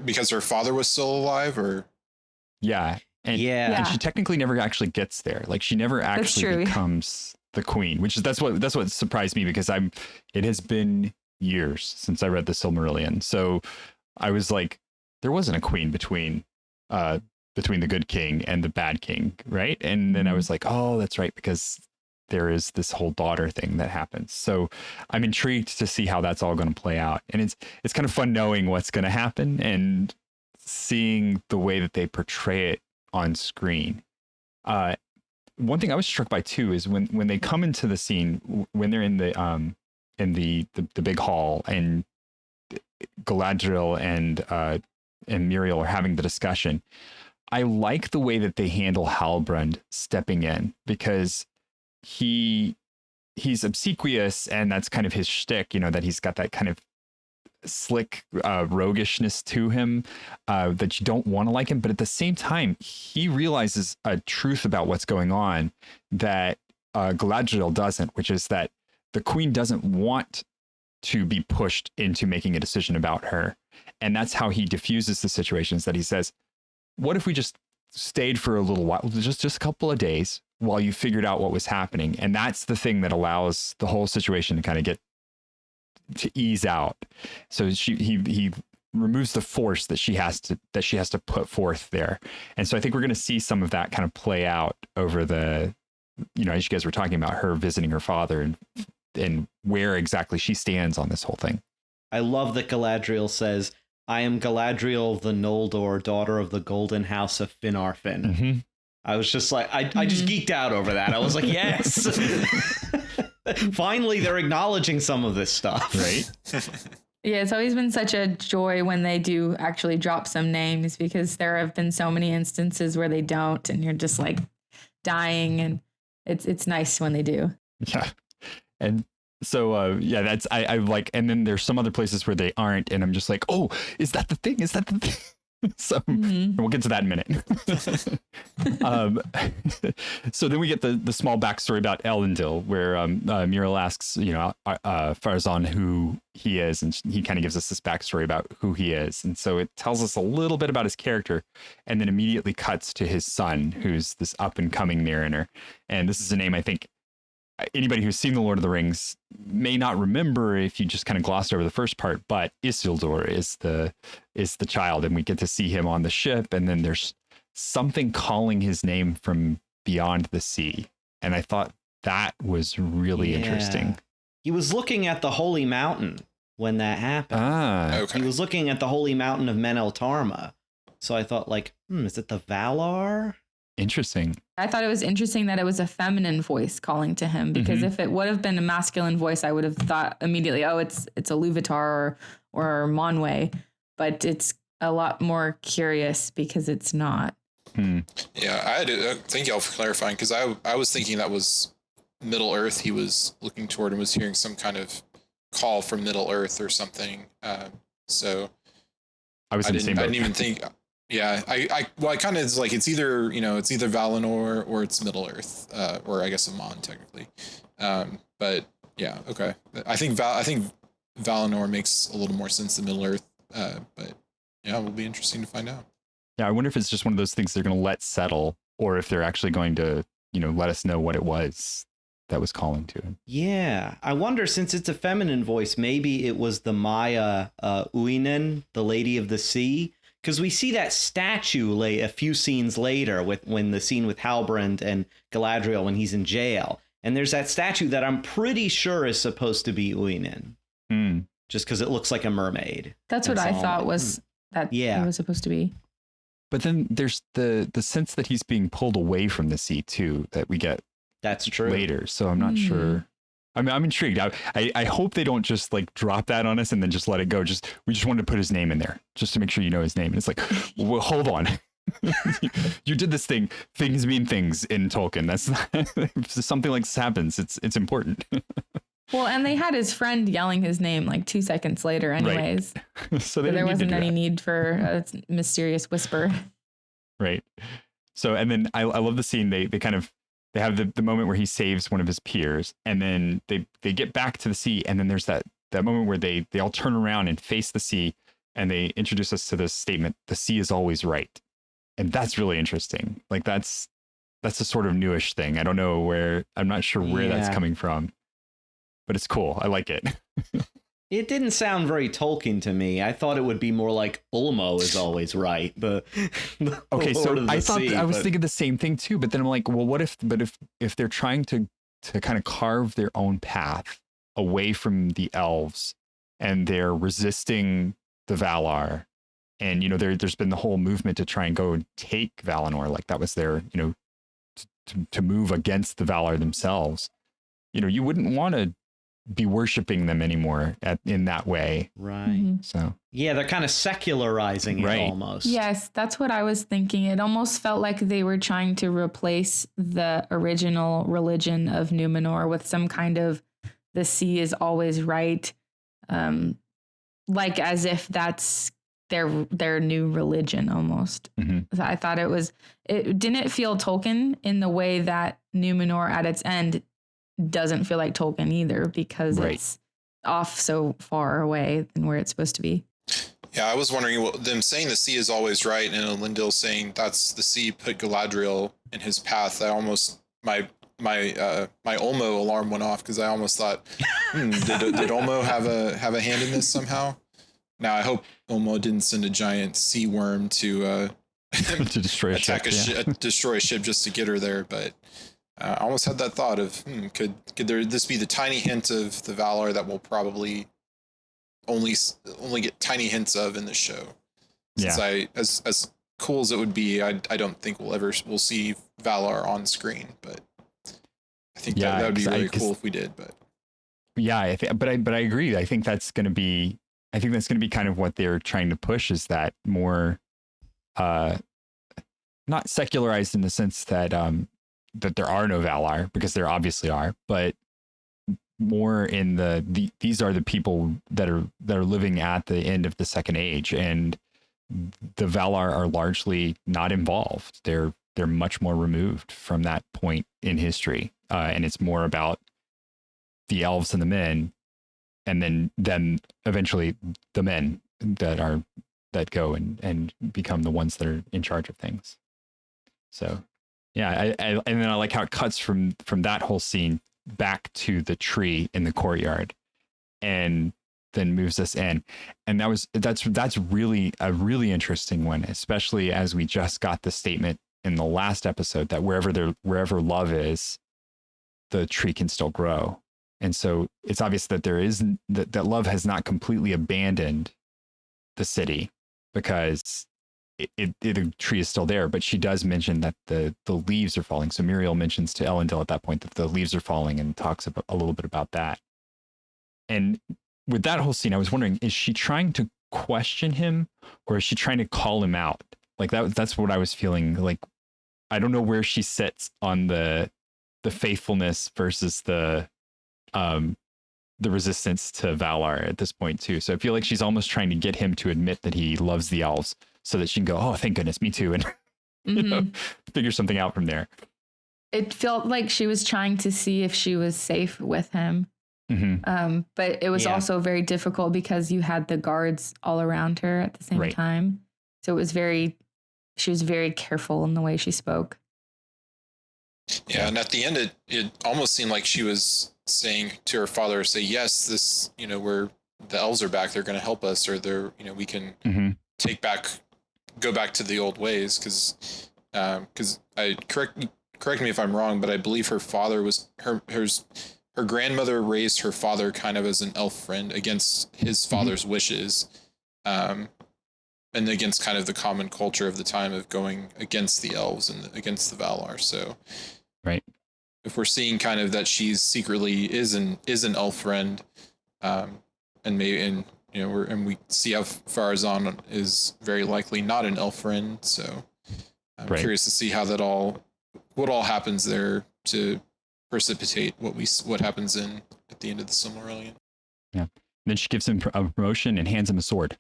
S5: Because her father was still alive, or
S2: and she technically never actually gets there. Like she never actually becomes the queen, that's what surprised me because it has been years since I read the Silmarillion. So I was like, there wasn't a queen between the good king and the bad king, right? And then I was like, oh, that's right, because there is this whole daughter thing that happens. So I'm intrigued to see how that's all going to play out. And it's kind of fun knowing what's going to happen and seeing the way that they portray it on screen. One thing I was struck by too is when they come into the scene, when they're in the big hall and Galadriel and Muriel are having the discussion. I like the way that they handle Hal Brend stepping in because he's obsequious and that's kind of his shtick, that he's got that kind of slick roguishness to him that you don't want to like him. But at the same time, he realizes a truth about what's going on that Galadriel doesn't, which is that the queen doesn't want to be pushed into making a decision about her. And that's how he diffuses the situations that he says, what if we just stayed for a little while, just a couple of days while you figured out what was happening? And that's the thing that allows the whole situation to kind of get to ease out. So he removes the force that she has to put forth there. And so I think we're going to see some of that kind of play out over the, as you guys were talking about her visiting her father and where exactly she stands on this whole thing.
S4: I love that Galadriel says, I am Galadriel the Noldor, daughter of the Golden House of Finarfin.
S2: Mm-hmm.
S4: I was just like, I just geeked out over that. I was like, yes. Finally, they're acknowledging some of this stuff.
S2: Right?
S3: Yeah, it's always been such a joy when they do actually drop some names because there have been so many instances where they don't and you're just like dying, and it's nice when they do.
S2: Yeah. And so, that's, I like, and then there's some other places where they aren't. And I'm just like, oh, is that the thing? Is that the thing? So we'll get to that in a minute. So then we get the small backstory about Elendil, where Muriel asks, Farazan who he is, and he kind of gives us this backstory about who he is. And so it tells us a little bit about his character, and then immediately cuts to his son, who's this up and coming mariner. And this is a name I think anybody who's seen The Lord of the Rings may not remember if you just kind of glossed over the first part, but Isildur is the child, and we get to see him on the ship, and then there's something calling his name from beyond the sea. And I thought that was really interesting.
S4: He was looking at the Holy Mountain when that happened.
S5: Okay.
S4: He was looking at the Holy Mountain of Meneltarma. So I thought like, is it the Valar?
S2: Interesting.
S3: I thought it was interesting that it was a feminine voice calling to him, because if it would have been a masculine voice, I would have thought immediately, oh, it's a Luvatar or Monway, but it's a lot more curious because it's not.
S5: Yeah, thank y'all for clarifying, because I was thinking that was Middle Earth he was looking toward and was hearing some kind of call from Middle Earth or something. So
S2: I didn't
S5: even think. Yeah, I kind of, it's like, it's either Valinor or it's Middle Earth, or I guess Amon technically. But yeah, okay. I think Valinor makes a little more sense than Middle Earth. But Yeah, it will be interesting to find out.
S2: Yeah, I wonder if it's just one of those things they're going to let settle, or if they're actually going to, let us know what it was that was calling to him.
S4: Yeah, I wonder, since it's a feminine voice, maybe it was the Maya Uinen, the Lady of the Sea, because we see that statue a few scenes later when the scene with Hal Brend and Galadriel when he's in jail, and there's that statue that I'm pretty sure is supposed to be Uinen, just because it looks like a mermaid.
S3: That's what I thought was that it was supposed to be.
S2: But then there's the sense that he's being pulled away from the sea too, that we get
S4: that's true
S2: later. So I'm not sure. I mean, I'm intrigued. I hope they don't just like drop that on us and then just let it go. We just wanted to put his name in there just to make sure you know his name. And it's like, well, hold on. You did this thing. Things mean things in Tolkien. That's not, if something like this happens, it's important.
S3: Well, and they had his friend yelling his name like 2 seconds later anyways.
S2: Right. So there
S3: wasn't any need for a mysterious whisper.
S2: Right. So, and then I love the scene. They have the moment where he saves one of his peers, and then they get back to the sea. And then there's that moment where they all turn around and face the sea, and they introduce us to this statement, the sea is always right. And that's really interesting. Like that's a sort of newish thing. I don't know I'm not sure where that's coming from. But it's cool. I like it.
S4: It didn't sound very Tolkien to me. I thought it would be more like Ulmo is always right. The
S2: okay, so I thought
S4: sea,
S2: I was thinking the same thing too. But then I'm like, well, what if they're trying to kind of carve their own path away from the elves, and they're resisting the Valar, and there's been the whole movement to try and go and take Valinor, like that was their to move against the Valar themselves. You wouldn't want to be worshiping them anymore in that way.
S4: Right.
S3: Mm-hmm.
S2: So
S4: yeah, they're kind of secularizing it almost.
S3: Yes, that's what I was thinking. It almost felt like they were trying to replace the original religion of Numenor with some kind of the sea is always right. Like as if that's their new religion almost.
S2: Mm-hmm.
S3: I thought it didn't feel Tolkien in the way that Numenor at its end doesn't feel like Tolkien either, because it's off so far away than where it's supposed to be.
S5: Yeah, I was wondering, them saying the sea is always right, and Elendil saying that's the sea put Galadriel in his path. I almost my Ulmo alarm went off, because I almost thought, did Ulmo have a hand in this somehow? Now I hope Ulmo didn't send a giant sea worm to
S2: to destroy
S5: destroy a ship just to get her there, but. I almost had that thought of, could this be the tiny hint of the Valar that we'll probably only get tiny hints of in the show? Since as cool as it would be, I don't think we'll see Valar on screen, but I think that would be really cool if we did. But
S2: yeah, but I agree. I think that's going to be kind of what they're trying to push, is that more, not secularized in the sense that that there are no Valar, because there obviously are, but more in these are the people that are living at the end of the Second Age, and the Valar are largely not involved. They're much more removed from that point in history, and it's more about the elves and the men, and then eventually the men that go and become the ones that are in charge of things. So. Yeah, and then I like how it cuts from that whole scene back to the tree in the courtyard, and then moves us in. And that's really a really interesting one, especially as we just got the statement in the last episode that wherever love is, the tree can still grow. And so it's obvious that that love has not completely abandoned the city, because the tree is still there, but she does mention that the leaves are falling. So Muriel mentions to Elendil at that point that the leaves are falling, and talks a little bit about that. And with that whole scene, I was wondering, is she trying to question him, or is she trying to call him out? Like that's what I was feeling. Like, I don't know where she sits on the faithfulness versus the resistance to Valar at this point too. So I feel like she's almost trying to get him to admit that he loves the elves, so that she can go, oh, thank goodness, me too, and figure something out from there.
S3: It felt like she was trying to see if she was safe with him. But it was also very difficult because you had the guards all around her at the same time. So it was she was very careful in the way she spoke.
S5: Yeah, and at the end, it almost seemed like she was saying to her father, "Say yes, this, where the elves are back, they're going to help us, or we can go back to the old ways." Because I correct me if I'm wrong, but I believe her father was her grandmother raised her father kind of as an elf friend against his father's wishes, and against kind of the common culture of the time of going against the elves and against the Valar. So.
S2: Right.
S5: If we're seeing kind of that she's secretly is an elf friend, and we see how Farazan is very likely not an elf friend. So I'm curious to see how what all happens there to precipitate what happens at the end of the Silmarillion.
S2: Yeah. And then she gives him a promotion and hands him a sword.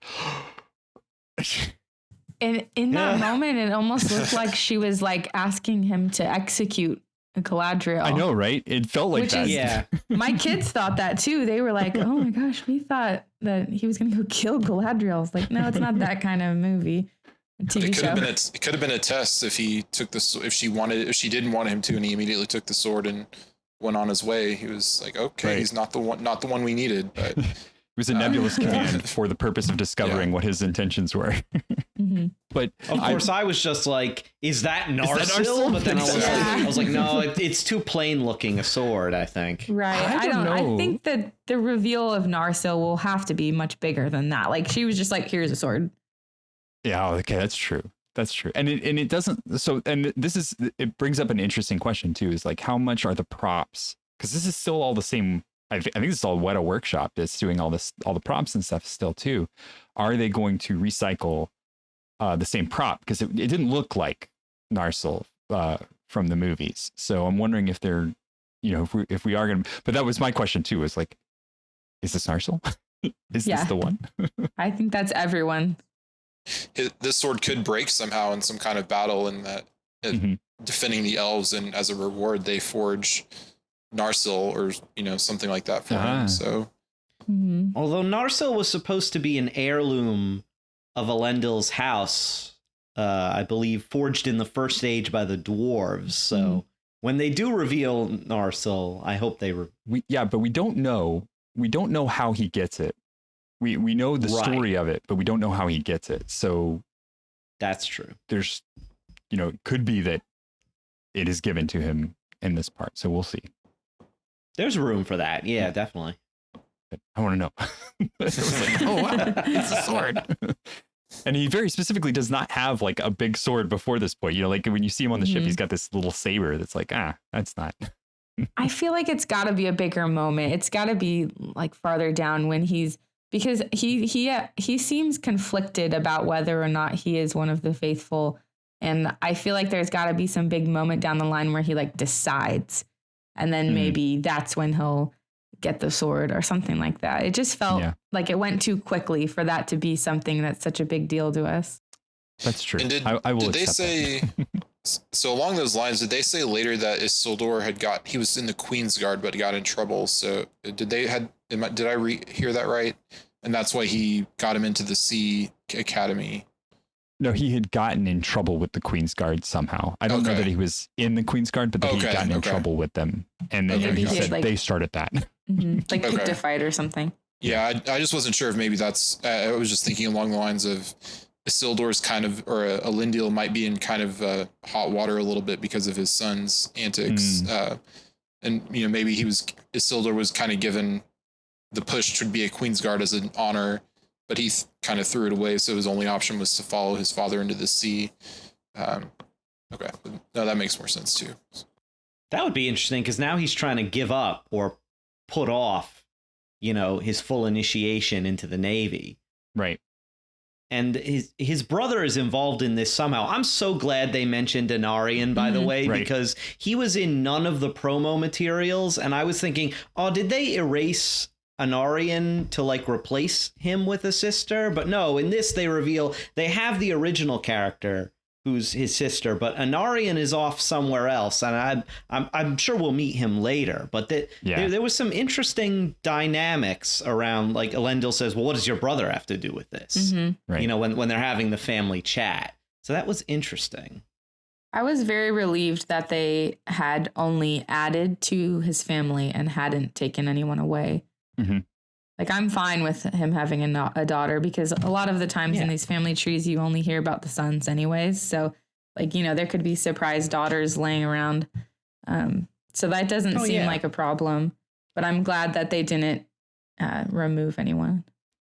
S3: And in that moment, it almost looked like she was like asking him to execute Galadriel.
S2: I know, right? It felt like that.
S3: My kids thought that too. They were like, "Oh my gosh, we thought that he was going to go kill Galadriel." It's like, no, it's not that kind of movie.
S5: It could have been a test if he took if she didn't want him to, and he immediately took the sword and went on his way. He was like, okay, he's not the one we needed. But
S2: it was a nebulous command for the purpose of discovering what his intentions were. But
S4: of course, I was just like, "Is that Narsil?" But then I was like, "No, it's too plain looking a sword." I think.
S3: Right. I don't know. I think that the reveal of Narsil will have to be much bigger than that. Like she was just like, "Here's a sword."
S2: Yeah. Okay, that's true. That's true. And it doesn't. So and it brings up an interesting question too. Is like, how much are the props? Because this is still all the same. I think this is all Weta Workshop that's doing all the props and stuff still too. Are they going to recycle the same prop? Because it didn't look like Narsil from the movies. So I'm wondering if they're, if we are going to, but that was my question too, is like, is this Narsil? Is this the one?
S3: I think that's everyone.
S5: This sword could break somehow in some kind of battle, and that defending the elves, and as a reward, they forge Narsil or something like that for him. So
S4: although Narsil was supposed to be an heirloom of Elendil's house, I believe forged in the first age by the dwarves. So when they do reveal Narsil, I hope they
S2: but we don't know how he gets it. We know the story of it, but we don't know how he gets it. So
S4: that's true.
S2: There's it could be that it is given to him in this part. So we'll see. There's
S4: room for that. Yeah, definitely.
S2: But I want to know. It was like, oh, wow, it's a sword. And he very specifically does not have like a big sword before this point. Like when you see him on the ship, he's got this little saber that's like, that's not.
S3: I feel like it's got to be a bigger moment. It's got to be like farther down when because he seems conflicted about whether or not he is one of the faithful. And I feel like there's got to be some big moment down the line where he like decides. And then maybe that's when he'll get the sword or something like that. It just felt like it went too quickly for that to be something that's such a big deal to us.
S2: That's true.
S5: And
S2: I will
S5: did they say, so along those lines, did they say later that Isildur he was in the Queen's Guard, but got in trouble? So did I hear that right? And that's why he got him into the Sea Academy.
S2: No, he had gotten in trouble with the Queen's Guard somehow. I don't know that he was in the Queen's Guard, but that he had gotten in trouble with them. And then he said they started that.
S3: Like picked a fight or something.
S5: Yeah, I just wasn't sure if maybe that's, I was just thinking along the lines of Isildur's kind of, or Elendil might be in kind of hot water a little bit because of his son's antics. And, maybe Isildur was kind of given the push to be a Queen's Guard as an honor, but he kind of threw it away. So his only option was to follow his father into the sea. Okay. No, that makes more sense too.
S4: That would be interesting because now he's trying to give up or put off, his full initiation into the Navy.
S2: Right.
S4: And his brother is involved in this somehow. I'm so glad they mentioned Anarion, by the way, because he was in none of the promo materials. And I was thinking, did they erase Anarion to like replace him with a sister? But no, in this they reveal they have the original character who's his sister, but Anarion is off somewhere else, and I'm sure we'll meet him later. But there was some interesting dynamics around, like Elendil says, well, what does your brother have to do with this?
S2: Right.
S4: You know, when they're having the family chat. So that was interesting.
S3: I was very relieved that they had only added to his family and hadn't taken anyone away.
S2: Mm-hmm.
S3: Like, I'm fine with him having a daughter, because a lot of the times in these family trees, you only hear about the sons anyways. So, like, you know, there could be surprise daughters laying around. So that doesn't seem like a problem. But I'm glad that they didn't remove anyone.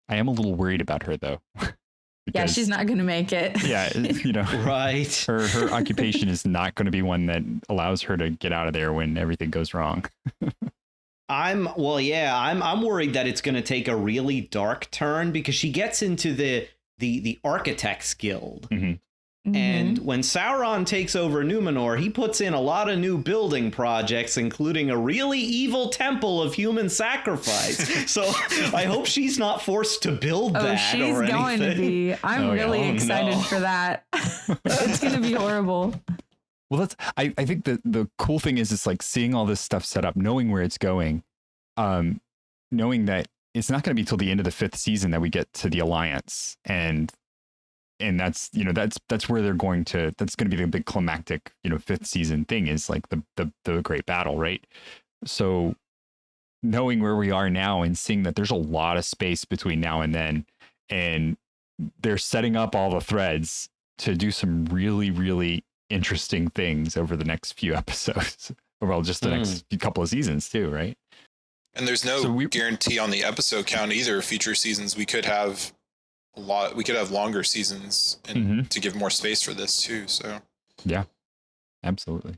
S2: I am a little worried about her, though.
S3: Yeah, she's not going to make it.
S2: Yeah, you know,
S4: right.
S2: Her occupation is not going to be one that allows her to get out of there when everything goes wrong.
S4: I'm worried that it's going to take a really dark turn, because she gets into the Architects Guild.
S2: Mm-hmm.
S4: And when Sauron takes over Numenor, he puts in a lot of new building projects, including a really evil temple of human sacrifice. So I hope she's not forced to build that.
S3: She's
S4: or
S3: going to be. I'm really excited for that. It's going to be horrible.
S2: Well, I think the cool thing is like seeing all this stuff set up, knowing where it's going, knowing that it's not going to be till the end of the 5th season that we get to the Alliance, and that's, you know, that's where they're going to, that's going to be the big climactic, you know, 5th season thing, is like the great battle, right? So knowing where we are now and seeing that there's a lot of space between now and then, and they're setting up all the threads to do some really, really interesting things over the next few episodes. Well, just the next couple of seasons too, right?
S5: And there's no guarantee on the episode count either. Future seasons, we could have longer seasons, and to give more space for this too. So
S2: yeah, absolutely.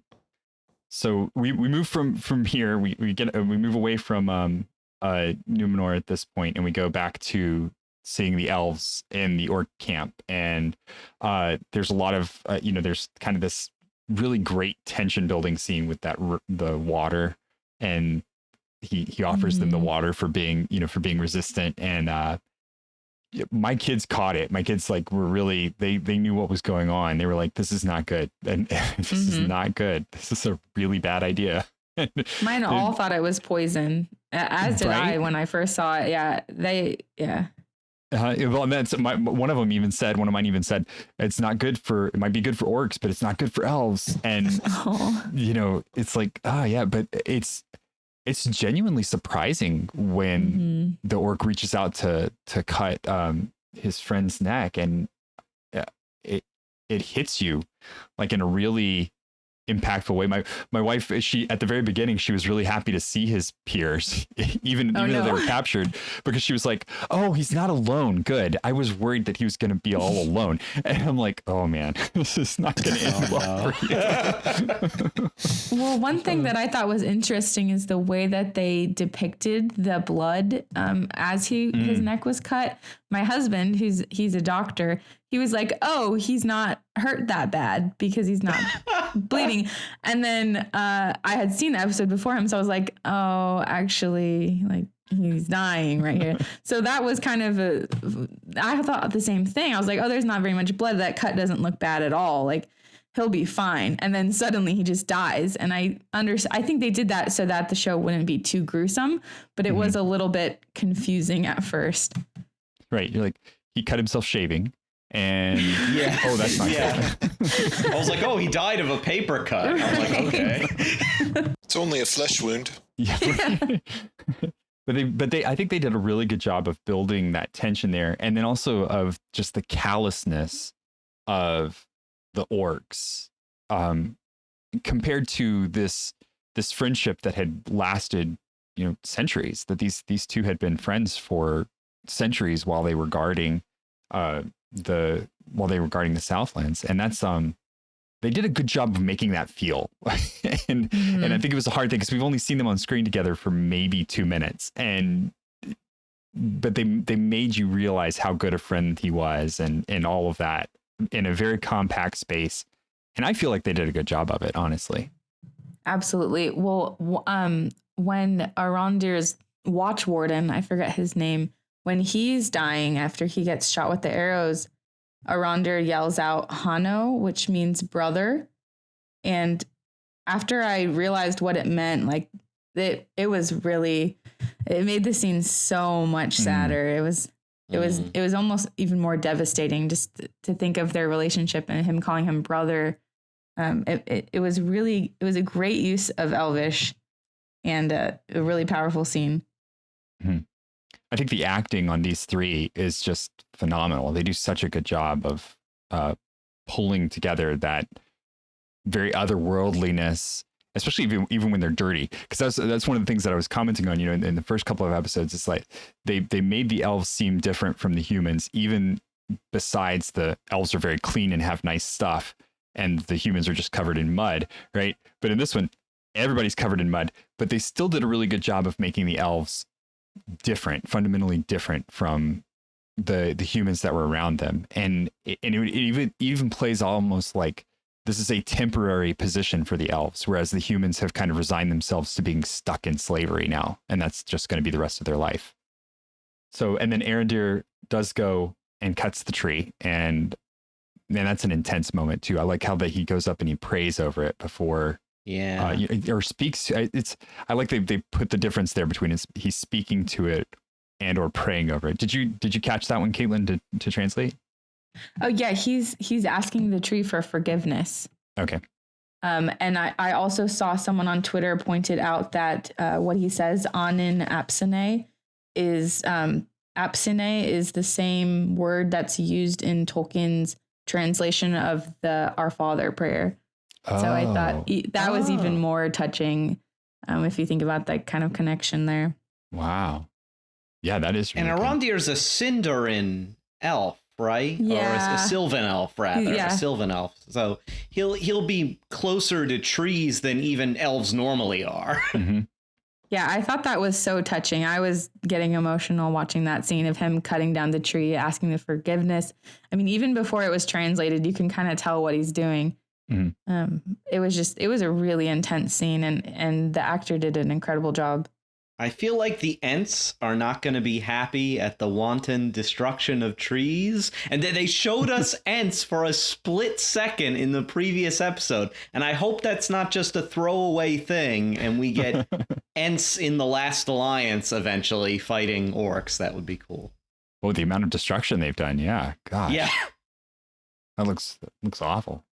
S2: So we move from here. We move away from Numenor at this point, and we go back to seeing the elves in the orc camp. And there's a lot of there's kind of this really great tension building scene with the water, and he offers them the water for being resistant. And my kids caught it. My kids were really, they knew what was going on. They were like, this is not good. And this is not good. This is a really bad idea.
S3: Mine all thought it was poison, as did I when I first saw it.
S2: Well, and that's one of mine even said, it's not good it might be good for orcs, but it's not good for elves. And, it's like, but it's genuinely surprising when the orc reaches out to cut his friend's neck, and it hits you like in a really impactful way. My wife, she at the very beginning, she was really happy to see his peers, even though they were captured, because she was like, oh, he's not alone. Good. I was worried that he was going to be all alone. And I'm like, oh man, this is not going to end well for you.
S3: Well, one thing that I thought was interesting is the way that they depicted the blood as his neck was cut. My husband, he's a doctor, he was like, oh, he's not hurt that bad because he's not bleeding. And then I had seen the episode before him, so I was like, oh, actually, like, he's dying right here. So that was kind of I thought the same thing. I was like, oh, there's not very much blood. That cut doesn't look bad at all. Like, he'll be fine. And then suddenly he just dies. And I think they did that so that the show wouldn't be too gruesome, but it was a little bit confusing at first.
S2: Right. You're like, he cut himself shaving. And oh, that's not good.
S4: I was like, oh, he died of a paper cut. I was like, okay.
S5: It's only a flesh wound.
S2: Yeah. But I think they did a really good job of building that tension there, and then also of just the callousness of the orcs, compared to this friendship that had lasted, centuries. That these two had been friends for centuries while they were guarding the Southlands, and that's they did a good job of making that feel. And I think it was a hard thing because we've only seen them on screen together for maybe 2 minutes, but they made you realize how good a friend he was, and all of that in a very compact space. And I feel like they did a good job of it, honestly.
S3: Absolutely. Well, when Arondir's watch warden, I forget his name, when he's dying after he gets shot with the arrows, Arondir yells out Hano, which means brother. And after I realized what it meant, like it made the scene so much sadder. It was almost even more devastating just to think of their relationship and him calling him brother. It was a great use of Elvish and a really powerful scene.
S2: Mm-hmm. I think the acting on these three is just phenomenal. They do such a good job of pulling together that very otherworldliness, especially even when they're dirty. Because that's one of the things that I was commenting on, in the first couple of episodes. It's like they made the elves seem different from the humans, even besides the elves are very clean and have nice stuff, and the humans are just covered in mud, right? But in this one, everybody's covered in mud, but they still did a really good job of making the elves fundamentally different from the humans that were around them. And it even plays almost like this is a temporary position for the elves, whereas the humans have kind of resigned themselves to being stuck in slavery now, and that's just going to be the rest of their life. So, and then Arondir does go and cuts the tree, and man, that's an intense moment too. I like how that he goes up and he prays over it before, or speaks. I like they put the difference there between he's speaking to it and or praying over it. Did you catch that one, Kaitlyn, to translate?
S3: Oh yeah, he's asking the tree for forgiveness.
S2: Okay.
S3: And I also saw someone on Twitter pointed out that what he says Anin Apsine is Apsine is the same word that's used in Tolkien's translation of the Our Father prayer. So I thought that was even more touching if you think about that kind of connection there.
S2: Wow. Yeah, that is really
S4: and Arondir's a Sindarin elf, right?
S3: Yeah.
S4: Or a Sylvan elf, rather. Yeah. A Sylvan elf. So he'll be closer to trees than even elves normally are.
S2: Mm-hmm.
S3: Yeah, I thought that was so touching. I was getting emotional watching that scene of him cutting down the tree, asking the forgiveness. I mean, even before it was translated, you can kind of tell what he's doing.
S2: Mm-hmm.
S3: It was a really intense scene, and the actor did an incredible job.
S4: I feel like the Ents are not going to be happy at the wanton destruction of trees. And they showed us Ents for a split second in the previous episode. And I hope that's not just a throwaway thing and we get Ents in the Last Alliance eventually fighting orcs. That would be cool.
S2: Oh, the amount of destruction they've done. Yeah. God.
S4: Yeah.
S2: That looks awful.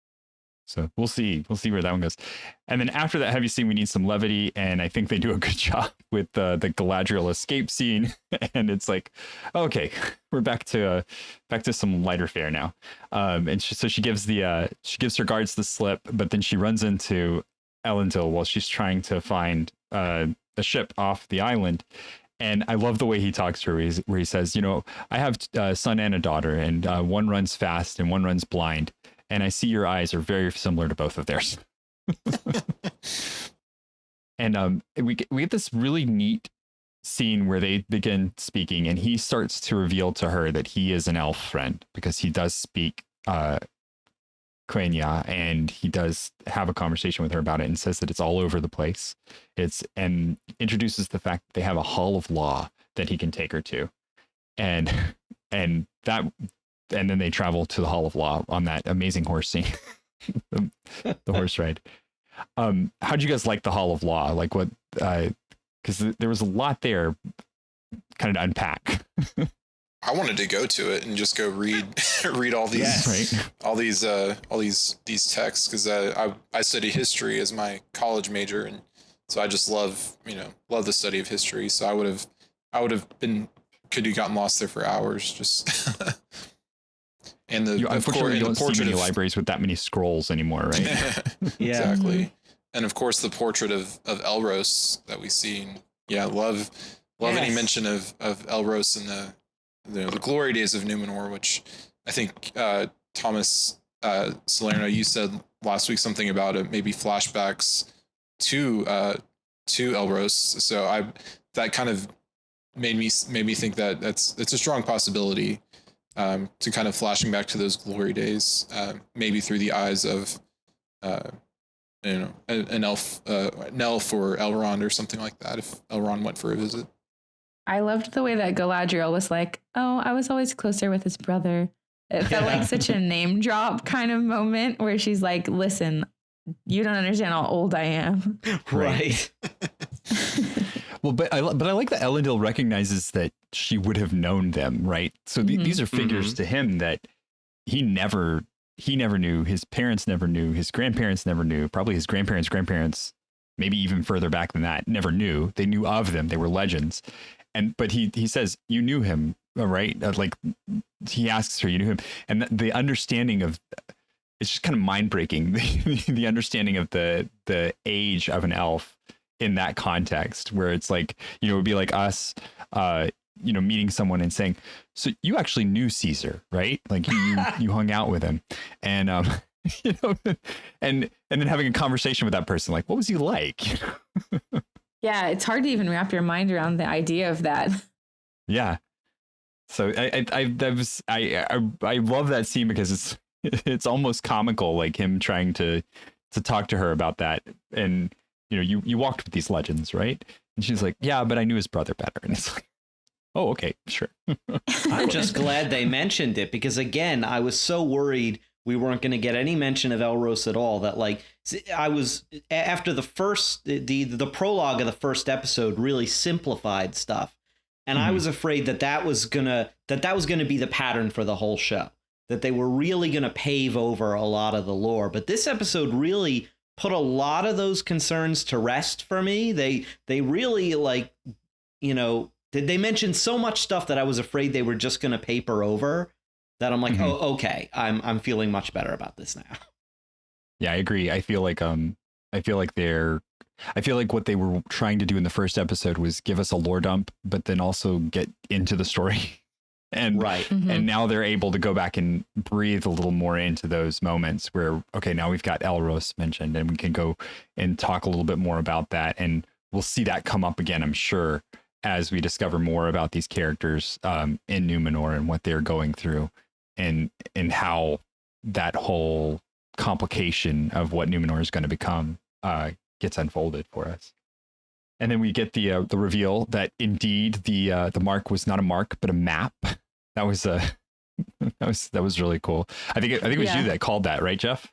S2: So we'll see where that one goes. And then after that heavy scene, we need some levity. And I think they do a good job with the Galadriel escape scene. And it's like, okay, we're back to some lighter fare now. And so she gives her guards the slip, but then she runs into Elendil while she's trying to find a ship off the island. And I love the way he talks to her, where he says, I have a son and a daughter, and one runs fast and one runs blind. And I see your eyes are very similar to both of theirs. And we get this really neat scene where they begin speaking, and he starts to reveal to her that he is an elf friend because he does speak Quenya, and he does have a conversation with her about it and says that it's all over the place. And introduces the fact that they have a hall of law that he can take her to, and then they travel to the Hall of Law on that amazing horse scene, the horse ride. How'd you guys like the Hall of Law? Like what? Because there was a lot there, kind of to unpack.
S5: I wanted to go to it and just go read all these all these texts, because I study history as my college major, and so I just love the study of history. So I would have gotten lost there for hours just. And
S2: unfortunately, you don't see many libraries with that many scrolls anymore, right?
S4: Yeah.
S5: Exactly.
S3: Mm-hmm.
S5: And of course, the portrait of Elros that we see. And, love any mention of Elros in the glory days of Numenor, which I think Thomas Salerno, you said last week something about it, maybe flashbacks to Elros. So that kind of made me think that it's a strong possibility. To kind of flashing back to those glory days, maybe through the eyes of, an elf or Elrond or something like that, if Elrond went for a visit.
S3: I loved the way that Galadriel was like, oh, I was always closer with his brother. It felt like such a name drop kind of moment where she's like, listen, you don't understand how old I am.
S4: Right.
S2: Well, but I like that Elendil recognizes that she would have known them, right? So these are figures to him that he never knew. His parents never knew. His grandparents never knew. Probably his grandparents, maybe even further back than that, never knew. They knew of them. They were legends. But he says, you knew him, right? Like he asks her, you knew him. And the understanding of, it's just kind of mind breaking. The understanding of the age of an elf in that context, where it's like, it would be like us, meeting someone and saying, so you actually knew Caesar, right? Like you hung out with him, and and then having a conversation with that person, like, what was he like?
S3: Yeah, it's hard to even wrap your mind around the idea of that.
S2: Yeah. So I love that scene because it's almost comical, like him trying to talk to her about that. And you walked with these legends, right? And she's like, yeah, but I knew his brother better. And it's like, oh, okay, sure.
S4: I'm just glad they mentioned it, because again, I was so worried we weren't going to get any mention of Elros at all. That, like, I was, after the first, the prologue of the first episode really simplified stuff. And I was afraid that was gonna be the pattern for the whole show, that they were really going to pave over a lot of the lore. But this episode really put a lot of those concerns to rest for me. They really, like, they mentioned so much stuff that I was afraid they were just going to paper over, that I'm like, oh, okay, I'm feeling much better about this now.
S2: Yeah, I agree. I feel like what they were trying to do in the first episode was give us a lore dump, but then also get into the story. And
S4: right.
S2: And now they're able to go back and breathe a little more into those moments where, okay, now we've got Elros mentioned, and we can go and talk a little bit more about that. And we'll see that come up again, I'm sure, as we discover more about these characters in Numenor and what they're going through, and how that whole complication of what Numenor is going to become gets unfolded for us. And then we get the reveal that indeed the mark was not a mark but a map. That was that was really cool. I think it was you that called that, right, Jeff?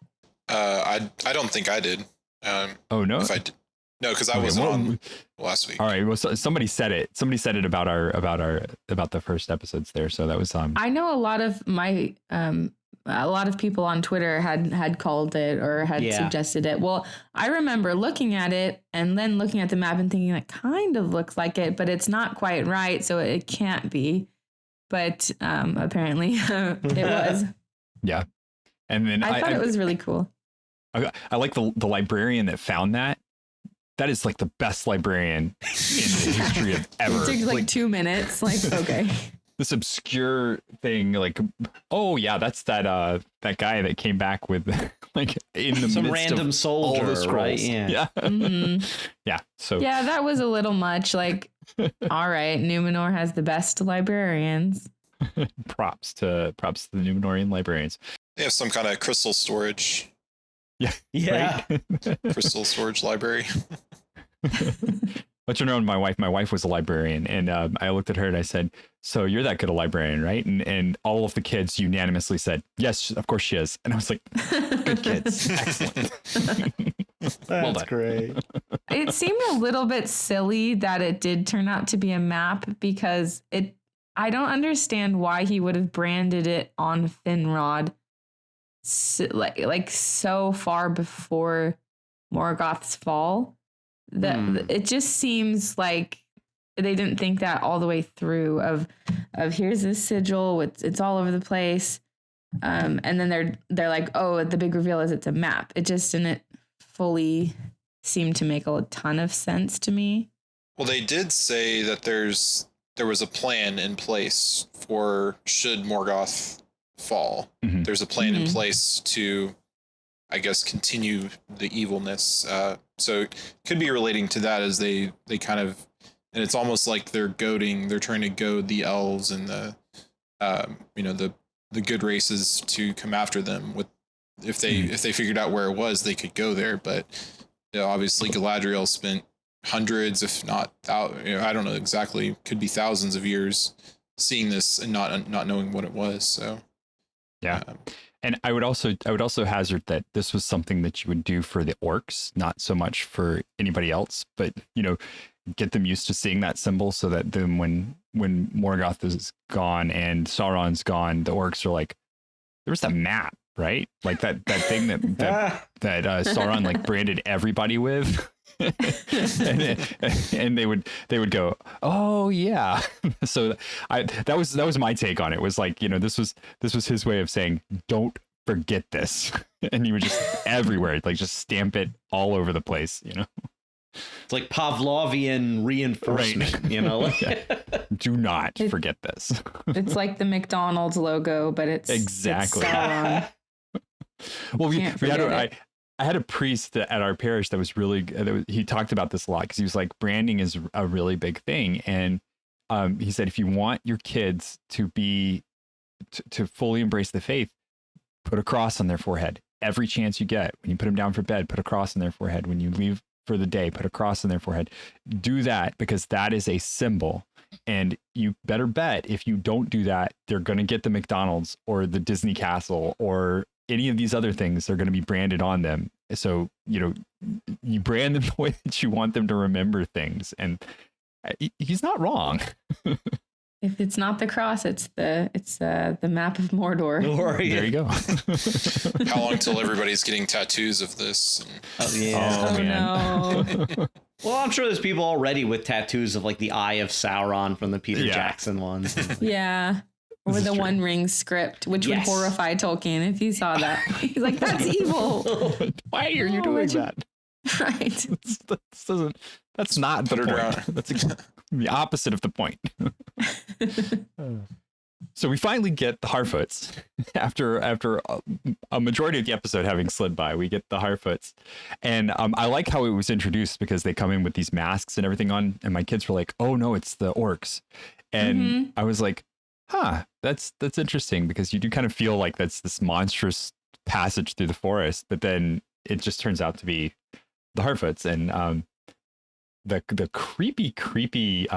S5: I don't think I did.
S2: Oh no.
S5: If I did. No, because I wasn't on last week.
S2: All right. Well, somebody said it. Somebody said it about the first episodes there. So that was
S3: I know a lot of my a lot of people on Twitter had called it or had suggested it. Well, I remember looking at it and then looking at the map and thinking it kind of looks like it, but it's not quite right, so it can't be. But apparently it was.
S2: Yeah. And then
S3: I thought it was really cool.
S2: I like the librarian that found that. That is like the best librarian in the history of ever.
S3: It took like 2 minutes. Like, okay.
S2: This obscure thing, like, oh yeah, that's that guy that came back with like in the
S4: some
S2: midst
S4: random
S2: of
S4: soldier,
S2: all the scrolls.
S4: right? Yeah.
S2: Yeah. So
S3: yeah, that was a little much. Like, all right, Numenor has the best librarians.
S2: props to the Numenorian librarians.
S5: They have some kind of crystal storage.
S4: Yeah.
S2: Right?
S5: Crystal storage library.
S2: Let you know, my wife was a librarian, and I looked at her and I said, so you're that good a librarian, right? And all of the kids unanimously said, yes, of course she is. And I was like, good kids. Excellent.
S4: That's great.
S3: It seemed a little bit silly that it did turn out to be a map, because I don't understand why he would have branded it on Finrod like so far before Morgoth's fall. That it just seems like they didn't think that all the way through of here's this sigil, it's all over the place, and then they're like, oh, the big reveal is it's a map. It just didn't fully seem to make a ton of sense to me.
S5: Well, they did say that there was a plan in place for should Morgoth fall. There's a plan in place to, I guess, continue the evilness. So it could be relating to that, as they kind of, and it's almost like they're trying to goad the elves and the good races to come after them. With if they figured out where it was, they could go there. But obviously Galadriel spent hundreds, if not I don't know exactly, could be thousands of years seeing this and not knowing what it was. So
S2: Yeah. And I would also hazard that this was something that you would do for the orcs, not so much for anybody else, but get them used to seeing that symbol so that then when Morgoth is gone and Sauron's gone, the orcs are like, there was that map, right? Like that thing that Sauron like branded everybody with. and they would go, oh yeah. So that was my take on it. Was like, this was his way of saying, don't forget this. And he would just everywhere, like just stamp it all over the place.
S4: It's like Pavlovian reinforcement,
S2: Yeah. Do not forget this.
S3: It's like the McDonald's logo, but it's
S2: exactly.
S3: It's Sauron.
S2: Well, I had a priest at our parish that was really, he talked about this a lot because he was like, branding is a really big thing. And he said, if you want your kids to to fully embrace the faith, put a cross on their forehead. Every chance you get, when you put them down for bed, put a cross on their forehead. When you leave for the day, put a cross on their forehead. Do that because that is a symbol. And you better bet if you don't do that, they're going to get the McDonald's or the Disney castle or any of these other things. They're going to be branded on them. So, you brand them the way that you want them to remember things. And he's not wrong.
S3: If it's not the cross, it's the map of Mordor.
S2: There you go.
S5: How long till everybody's getting tattoos of this?
S4: Oh yeah.
S3: Oh
S2: man.
S3: no.
S4: Well, I'm sure there's people already with tattoos of like the Eye of Sauron from the Peter Jackson ones.
S3: Yeah. Or the One Ring script, which would horrify Tolkien if he saw that. He's like, that's evil.
S2: Why are you doing that?
S3: Right.
S2: That's not the point. That's the opposite of the point. So we finally get the Harfoots after a majority of the episode having slid by. We get the Harfoots, and I like how it was introduced because they come in with these masks and everything on, and my kids were like, "Oh no, it's the orcs," and I was like, "Huh, that's interesting," because you do kind of feel like that's this monstrous passage through the forest, but then it just turns out to be the Harfoots, and the creepy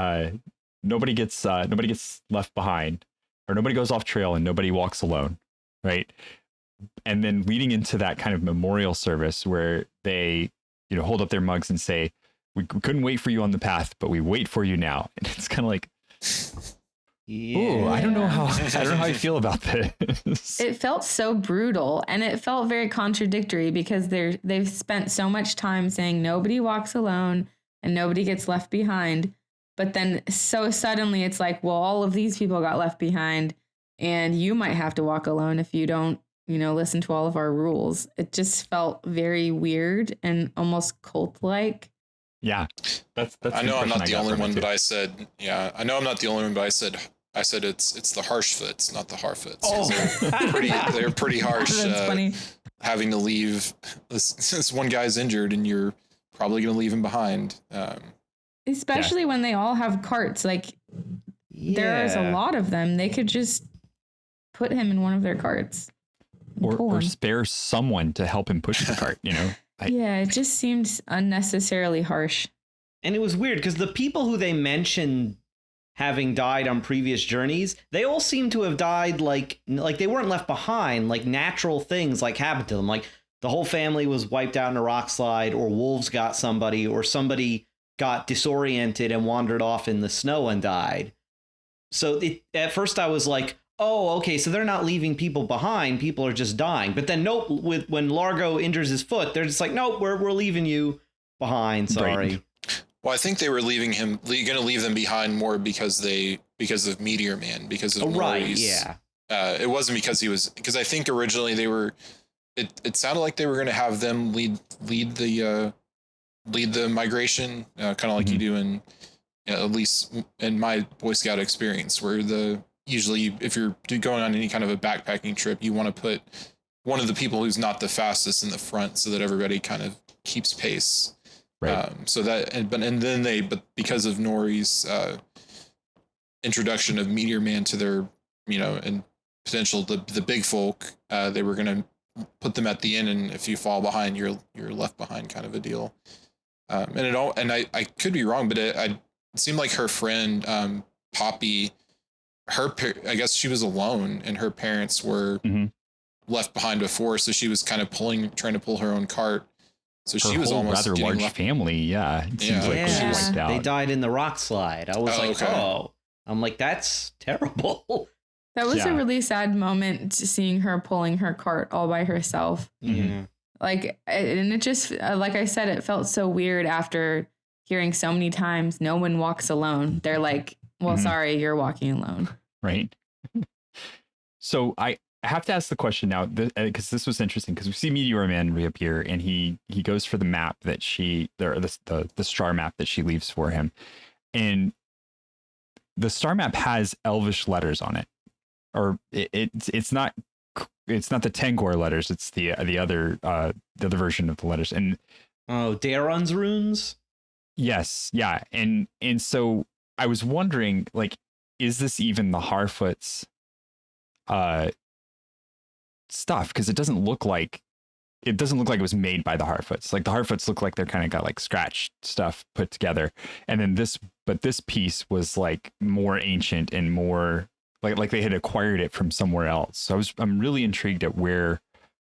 S2: nobody gets left behind, or nobody goes off trail and nobody walks alone, right? And then leading into that kind of memorial service where they hold up their mugs and say, we couldn't wait for you on the path, but we wait for you now. And it's kind of like, ooh, I don't know how I feel about this.
S3: It felt so brutal, and it felt very contradictory because they've spent so much time saying nobody walks alone and nobody gets left behind. But then so suddenly it's like, well, all of these people got left behind and you might have to walk alone if you don't, listen to all of our rules. It just felt very weird and almost cult-like.
S2: Yeah, that's.
S5: I know I'm not the only one, but I said, I know I'm not the only one, but I said it's the Harshfoots, not the Harfoots. Oh. They're pretty harsh.
S3: That's funny.
S5: Having to leave this one guy's injured and you're probably going to leave him behind.
S3: Especially when they all have carts. Like, there's a lot of them. They could just put him in one of their carts.
S2: Or spare someone to help him push the cart,
S3: It just seemed unnecessarily harsh.
S4: And it was weird because the people who they mentioned having died on previous journeys, they all seem to have died like they weren't left behind, like natural things like happened to them. Like the whole family was wiped out in a rock slide, or wolves got somebody, or somebody got disoriented and wandered off in the snow and died. So at first I was like, oh, okay, so they're not leaving people behind. People are just dying. But then nope, when Largo injures his foot, they're just like, nope, we're leaving you behind. Sorry.
S2: Right.
S5: Well, I think they were going to leave them behind more because of Meteor Man, because of
S4: right, yeah.
S5: It wasn't because I think originally they were. It sounded like they were going to have them lead the migration, kind of like you do in, at least in my Boy Scout experience, where usually if you're going on any kind of a backpacking trip, you want to put one of the people who's not the fastest in the front so that everybody kind of keeps pace.
S2: Right.
S5: But because of Nori's introduction of Meteor Man to their, and potential the big folk, they were going to put them at the end, and if you fall behind, you're left behind, kind of a deal. And I could be wrong, but it seemed like her friend Poppy, I guess she was alone, and her parents were left behind before, so she was kind of trying to pull her own cart. So
S2: Her
S5: she was
S2: whole
S5: almost
S2: rather large family. Yeah. It seems like
S4: Yeah.
S2: was wiped out.
S4: They died in the rock slide. I was I'm like, that's terrible.
S3: That was
S2: Yeah.
S3: a really sad moment, seeing her pulling her cart all by herself.
S4: Yeah.
S3: Like, and it just, like I said, it felt so weird after hearing so many times, no one walks alone. They're like, well,
S2: Mhm.
S3: sorry, you're walking alone.
S2: Right. So I have to ask the question now, because this was interesting, because we see Meteor Man reappear, and he goes for the map that the star map that she leaves for him, and the star map has Elvish letters on it, or it's not the Tangor letters, it's the other version of the letters, and
S4: Daron's runes.
S2: yes, yeah, and so I was wondering, like, is this even the Harfoot's stuff? Because it doesn't look like it was made by the Harfoots. Like, the Harfoots look like they're kind of got like scratched stuff put together, and then this piece was like more ancient and more like they had acquired it from somewhere else. So I'm really intrigued at where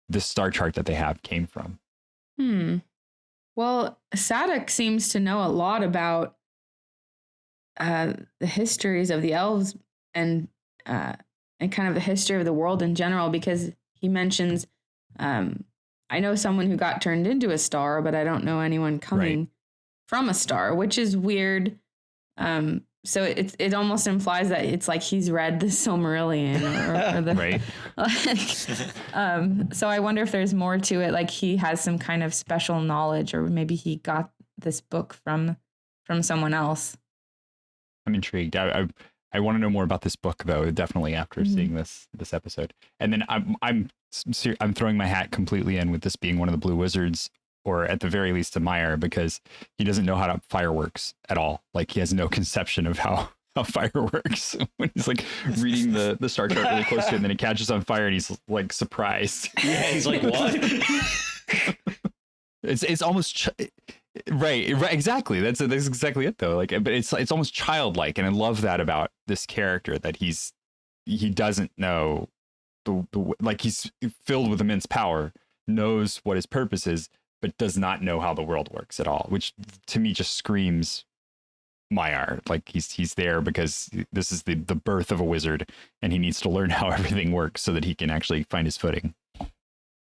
S2: this star chart that they have came from.
S3: Well, Sadek seems to know a lot about the histories of the elves and kind of the history of the world in general, because he mentions, I know someone who got turned into a star, but I don't know anyone coming from a star, which is weird. So it almost implies that it's like he's read the Silmarillion or the
S2: Right.
S3: So I wonder if there's more to it, like he has some kind of special knowledge, or maybe he got this book from someone else.
S2: I'm intrigued. I want to know more about this book, though, definitely after seeing this episode. And then I'm throwing my hat completely in with this being one of the Blue Wizards, or at the very least a Meyer, because he doesn't know how to fireworks at all. Like, he has no conception of how fire works. When he's like reading the star chart really close to him, and then it catches on fire, and he's like surprised.
S4: Yeah, he's like, what?
S2: It's almost right, exactly. That's exactly it, though. Like, but it's almost childlike, and I love that about this character, that he doesn't know the like, he's filled with immense power, knows what his purpose is, but does not know how the world works at all, which to me just screams Maiar. Like, he's there because this is the birth of a wizard, and he needs to learn how everything works so that he can actually find his footing.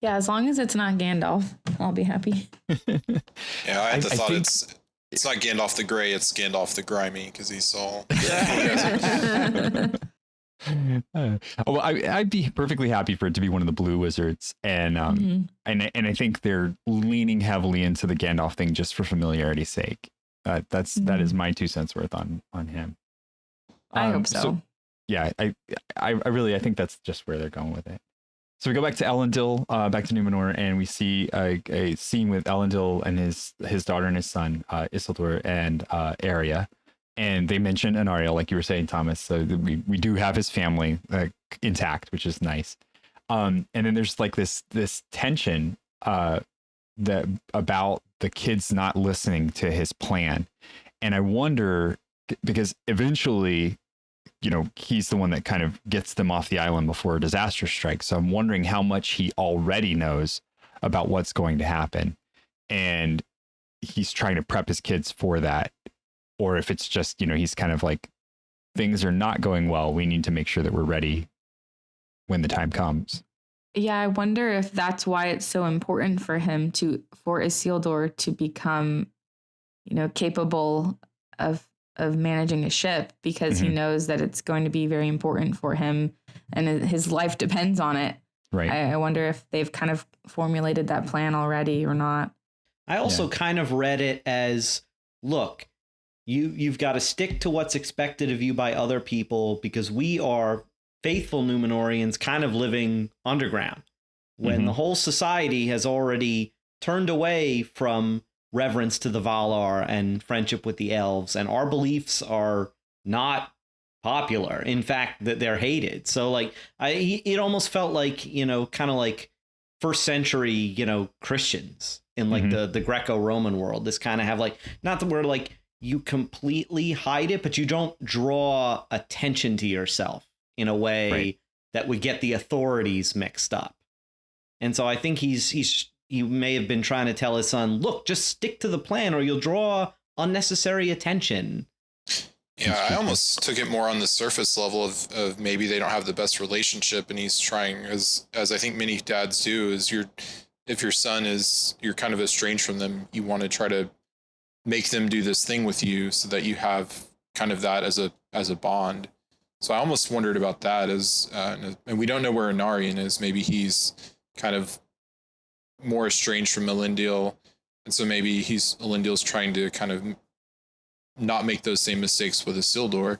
S3: Yeah, as long as it's not Gandalf, I'll be happy.
S5: Yeah, I thought
S2: think
S5: it's not Gandalf the Grey, it's Gandalf the Grimy, because he saw.
S2: Well, I'd be perfectly happy for it to be one of the Blue Wizards, and and I think they're leaning heavily into the Gandalf thing just for familiarity's sake. That is my 2 cents worth on him.
S3: I hope so.
S2: Yeah, I really think that's just where they're going with it. So we go back to Elendil, back to Numenor, and we see a scene with Elendil and his daughter and his son, Isildur and Arya. And they mention Anariel, like you were saying, Thomas. So we do have his family intact, which is nice. And then there's like this tension that about the kids not listening to his plan. And I wonder, because eventually, he's the one that kind of gets them off the island before a disaster strikes. So I'm wondering how much he already knows about what's going to happen, and he's trying to prep his kids for that. Or if it's just, he's kind of like, things are not going well, we need to make sure that we're ready when the time comes.
S3: Yeah, I wonder if that's why it's so important for him for Isildur to become, capable of managing a ship, because he knows that it's going to be very important for him and his life depends on it.
S2: Right.
S3: I wonder if they've kind of formulated that plan already or not.
S4: I also kind of read it as, look, you've got to stick to what's expected of you by other people, because we are faithful Numenorians kind of living underground when the whole society has already turned away from reverence to the Valar and friendship with the elves, and our beliefs are not popular. In fact, that they're hated. So like, it almost felt like, kind of like first century, Christians in like the Greco-Roman world. This kind of have like, not that we're like, you completely hide it, but you don't draw attention to yourself in a way that would get the authorities mixed up. And so I think he may have been trying to tell his son, look, just stick to the plan or you'll draw unnecessary attention.
S5: Yeah, I almost took it more on the surface level of maybe they don't have the best relationship, and he's trying, as I think many dads do, is if your son you're kind of estranged from them, you want to try to make them do this thing with you so that you have kind of that as a bond. So I almost wondered about that and we don't know where Anarion is. Maybe he's kind of more estranged from Elendil, and so maybe Elendil's trying to kind of not make those same mistakes with Isildur.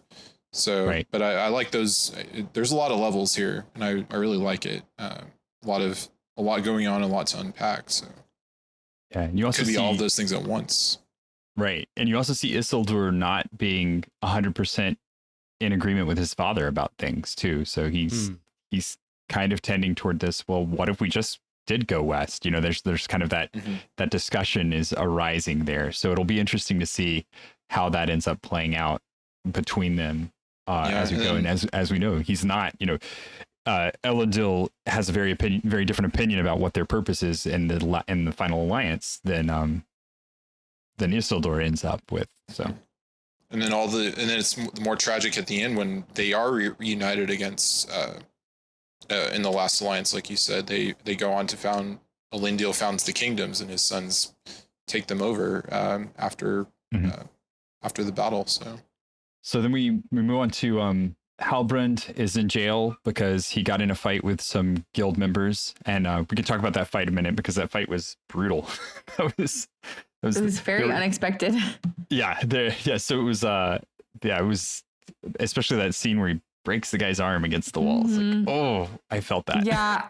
S5: So, right. But I like those. There's a lot of levels here, and I really like it. A lot going on, a lot to unpack. So,
S2: yeah, and you also
S5: could be all of those things at once,
S2: right? And you also see Isildur not being 100% in agreement with his father about things too. So he's kind of tending toward this. Well, what if we just did go west? You know, there's kind of that that discussion is arising there. So it'll be interesting to see how that ends up playing out between them as we go. And as we know, he's not, Elendil has a very different opinion about what their purpose is in the final alliance than Isildur ends up with. So,
S5: and then it's more tragic at the end when they are reunited against in the last alliance, like you said. They go on to Elendil founds the kingdoms, and his sons take them over after the battle. So
S2: then we move on to Hal Brend is in jail because he got in a fight with some guild members, and we can talk about that fight a minute because that fight was brutal. It was
S3: very unexpected.
S2: Yeah, so it was especially that scene where he breaks the guy's arm against the wall. It's like, oh, I felt that.
S3: Yeah,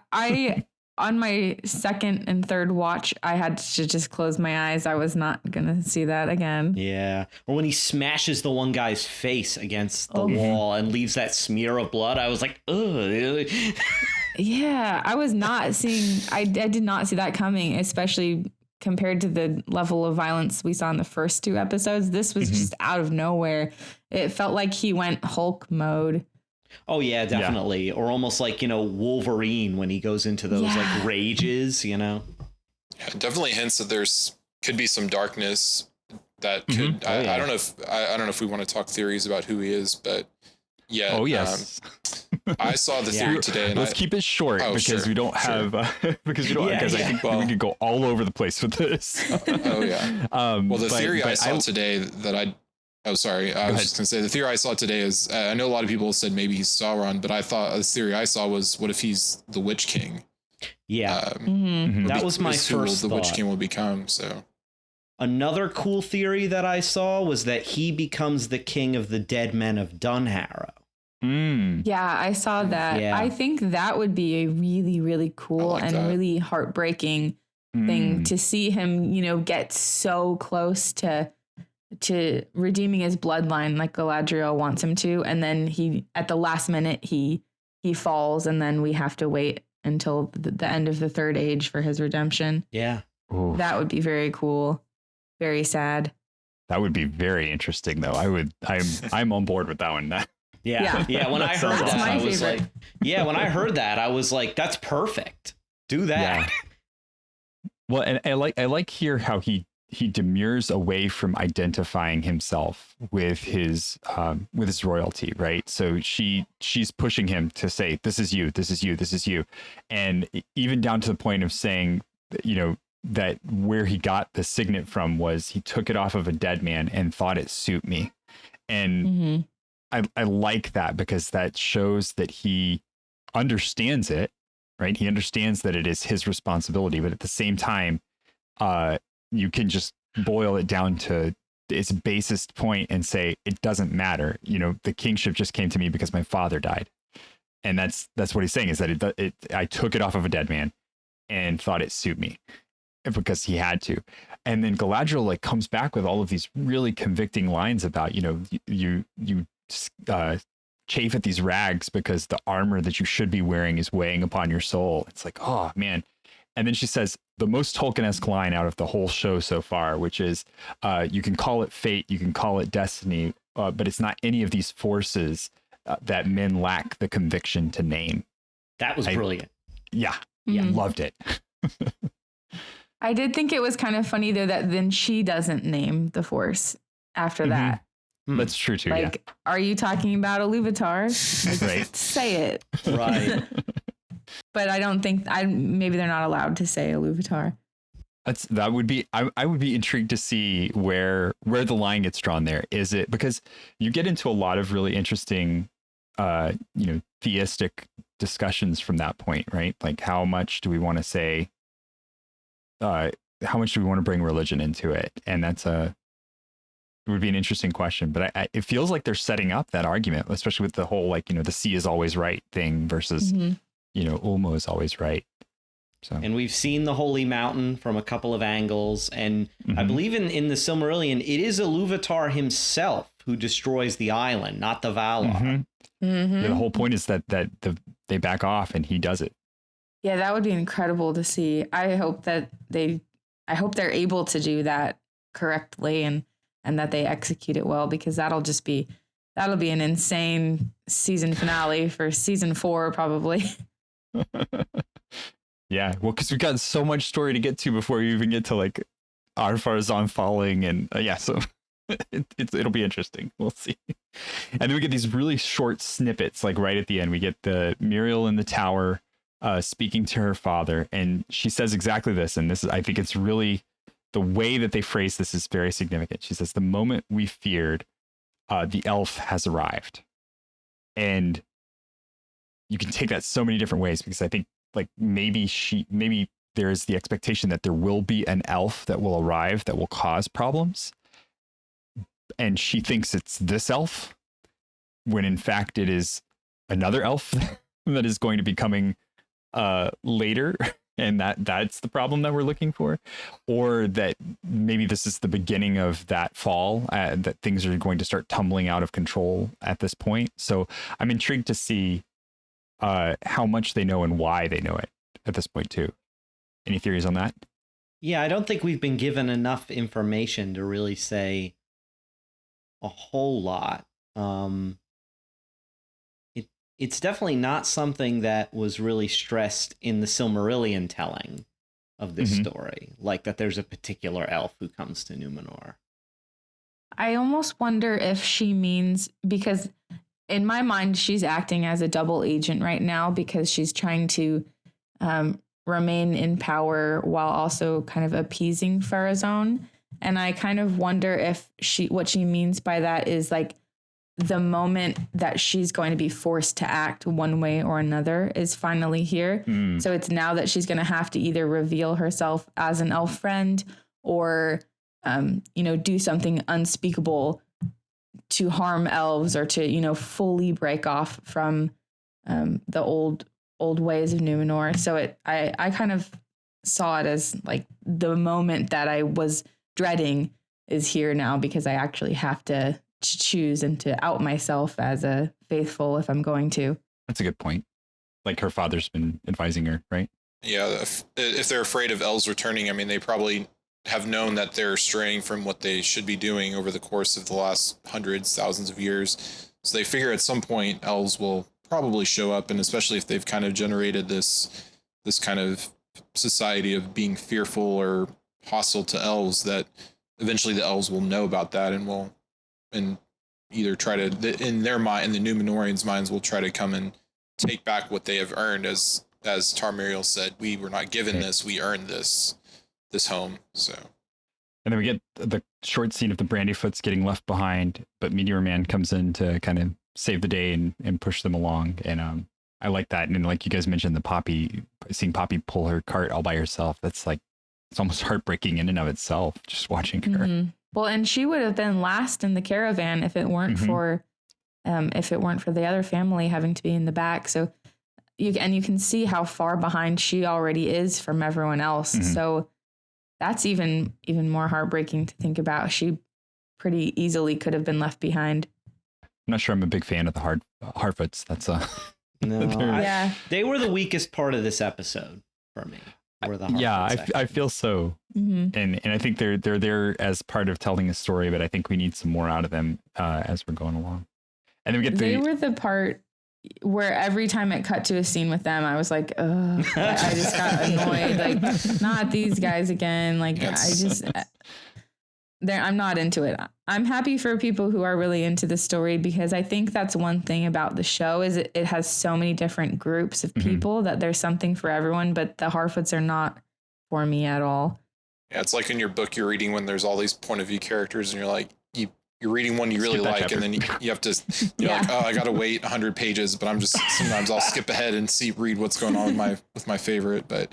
S3: on my second and third watch, I had to just close my eyes. I was not going to see that again.
S4: Yeah. Or when he smashes the one guy's face against the wall and leaves that smear of blood, I was like, ugh.
S3: Yeah, I was not seeing, I did not see that coming, especially compared to the level of violence we saw in the first two episodes. This was just out of nowhere. It felt like he went Hulk mode.
S4: Oh, yeah, definitely. Yeah. Or almost like, Wolverine when he goes into those like rages, Yeah,
S5: definitely hints that could be some darkness that could, I don't know if we want to talk theories about who he is, but yeah.
S2: Oh, yes.
S5: I saw the theory today. And
S2: let's keep it short because we don't have, because I think we could go all over the place with this.
S5: Oh, yeah. Well, the theory I saw today that I was just going to say the theory I saw today is I know a lot of people said maybe he's Sauron, but I thought the theory I saw was what if he's the Witch King?
S4: Yeah, that was my first thought.
S5: The Witch King will become. So
S4: another cool theory that I saw was that he becomes the king of the dead men of Dunharrow.
S3: Yeah, I saw that. Yeah. I think that would be a really, really cool and really heartbreaking thing to see him, get so close to redeeming his bloodline like Galadriel wants him to, and then he at the last minute he falls, and then we have to wait until the end of the third age for his redemption.
S4: Yeah.
S2: Oof.
S3: That would be very cool. Very sad.
S2: That would be very interesting though. I'm on board with that one.
S4: Yeah. When I heard that, I was like, when I heard that, I was like, that's perfect. Do that.
S2: Yeah. Well, and I like here how he demurs away from identifying himself with his royalty, right? So she's pushing him to say, this is you, this is you, this is you. And even down to the point of saying, that where he got the signet from was he took it off of a dead man and thought it suit me. And I like that because that shows that he understands it, right? He understands that it is his responsibility, but at the same time, you can just boil it down to its basest point and say, it doesn't matter. The kingship just came to me because my father died. And that's what he's saying is that I took it off of a dead man and thought it suit me because he had to. And then Galadriel comes back with all of these really convicting lines about, you chafe at these rags because the armor that you should be wearing is weighing upon your soul. It's like, oh man. And then she says the most Tolkien-esque line out of the whole show so far, which is, you can call it fate, you can call it destiny, but it's not any of these forces that men lack the conviction to name.
S4: That was brilliant.
S2: Yeah.
S4: Yeah.
S2: Loved it.
S3: I did think it was kind of funny though that then she doesn't name the Force after that.
S2: That's true too.
S3: Like, are you talking about Iluvatar?
S2: Right.
S3: Say it.
S4: Right.
S3: But I don't think maybe they're not allowed to say Iluvatar.
S2: That would be I would be intrigued to see where the line gets drawn there. Is it because you get into a lot of really interesting theistic discussions from that point, right? Like how much do we want to say how much do we want to bring religion into it? And it would be an interesting question, but it feels like they're setting up that argument, especially with the whole the sea is always right thing versus Ulmo is always right. So.
S4: And we've seen the Holy Mountain from a couple of angles. And I believe in the Silmarillion, it is Iluvatar himself who destroys the island, not the Valar.
S2: Yeah, the whole point is that they back off and he does it.
S3: Yeah, that would be incredible to see. I hope they're able to do that correctly and that they execute it well, because that'll be an insane season finale for season 4, probably.
S2: Yeah, well, because we've got so much story to get to before you even get to like Ar-Pharazôn falling, and so it'll be interesting. We'll see. And then we get these really short snippets, like right at the end. We get the Muriel in the tower speaking to her father, and she says exactly this. And I think it's really the way that they phrase this is very significant. She says, "The moment we feared, the elf has arrived," and you can take that so many different ways, because I think like maybe there's the expectation that there will be an elf that will arrive that will cause problems, and she thinks it's this elf when in fact it is another elf that is going to be coming later, and that's the problem that we're looking for, or that maybe this is the beginning of that fall, that things are going to start tumbling out of control at this point. So I'm intrigued to see how much they know and why they know it at this point too. Any theories on that?
S4: Yeah, I don't think we've been given enough information to really say a whole lot. It's definitely not something that was really stressed in the Silmarillion telling of this story, like that there's a particular elf who comes to Numenor.
S3: I almost wonder if she means, because in my mind, she's acting as a double agent right now, because she's trying to remain in power while also kind of appeasing Pharazôn. And I kind of wonder if what she means by that is like the moment that she's going to be forced to act one way or another is finally here. So it's now that she's going to have to either reveal herself as an elf friend or, do something unspeakable to harm elves, or to, fully break off from the old ways of Numenor. So I kind of saw it as like the moment that I was dreading is here now, because I actually have to choose and to out myself as a faithful if I'm going to.
S2: That's a good point. Like her father's been advising her, right?
S5: Yeah, if they're afraid of elves returning, I mean, they probably have known that they're straying from what they should be doing over the course of the last hundreds, thousands of years. So they figure at some point elves will probably show up, and especially if they've kind of generated this kind of society of being fearful or hostile to elves, that eventually the elves will know about that and either try to, in their mind, in the Numenorians' minds, will try to come and take back what they have earned. As Tarmiriel said, we were not given this, we earned this home. So,
S2: and then we get the short scene of the Brandyfoots getting left behind, but Meteor Man comes in to kind of save the day and push them along. And I like that. And like you guys mentioned, seeing Poppy pull her cart all by herself, that's like, it's almost heartbreaking in and of itself, just watching her.
S3: Well, and she would have been last in the caravan if it weren't for the other family having to be in the back. So you can see how far behind she already is from everyone else. So that's even more heartbreaking to think about. She pretty easily could have been left behind.
S2: I'm not sure I'm a big fan of the Harfoots. That's
S4: no. They were the weakest part of this episode for me.
S2: I feel so. And I think they're there as part of telling a story, but I think we need some more out of them as we're going along. And then we get
S3: they were the part where every time it cut to a scene with them, I was like, ugh, I just got annoyed. Like, not these guys again. Like, I'm not into it. I'm happy for people who are really into the story, because I think that's one thing about the show is it has so many different groups of people that there's something for everyone, but the Harfoots are not for me at all.
S5: Yeah, it's like in your book you're reading when there's all these point of view characters and you're like, you're reading one you really like chapter. And then you have to, you're like, oh, I got to wait 100 pages, but sometimes I'll skip ahead and read what's going on with my favorite. But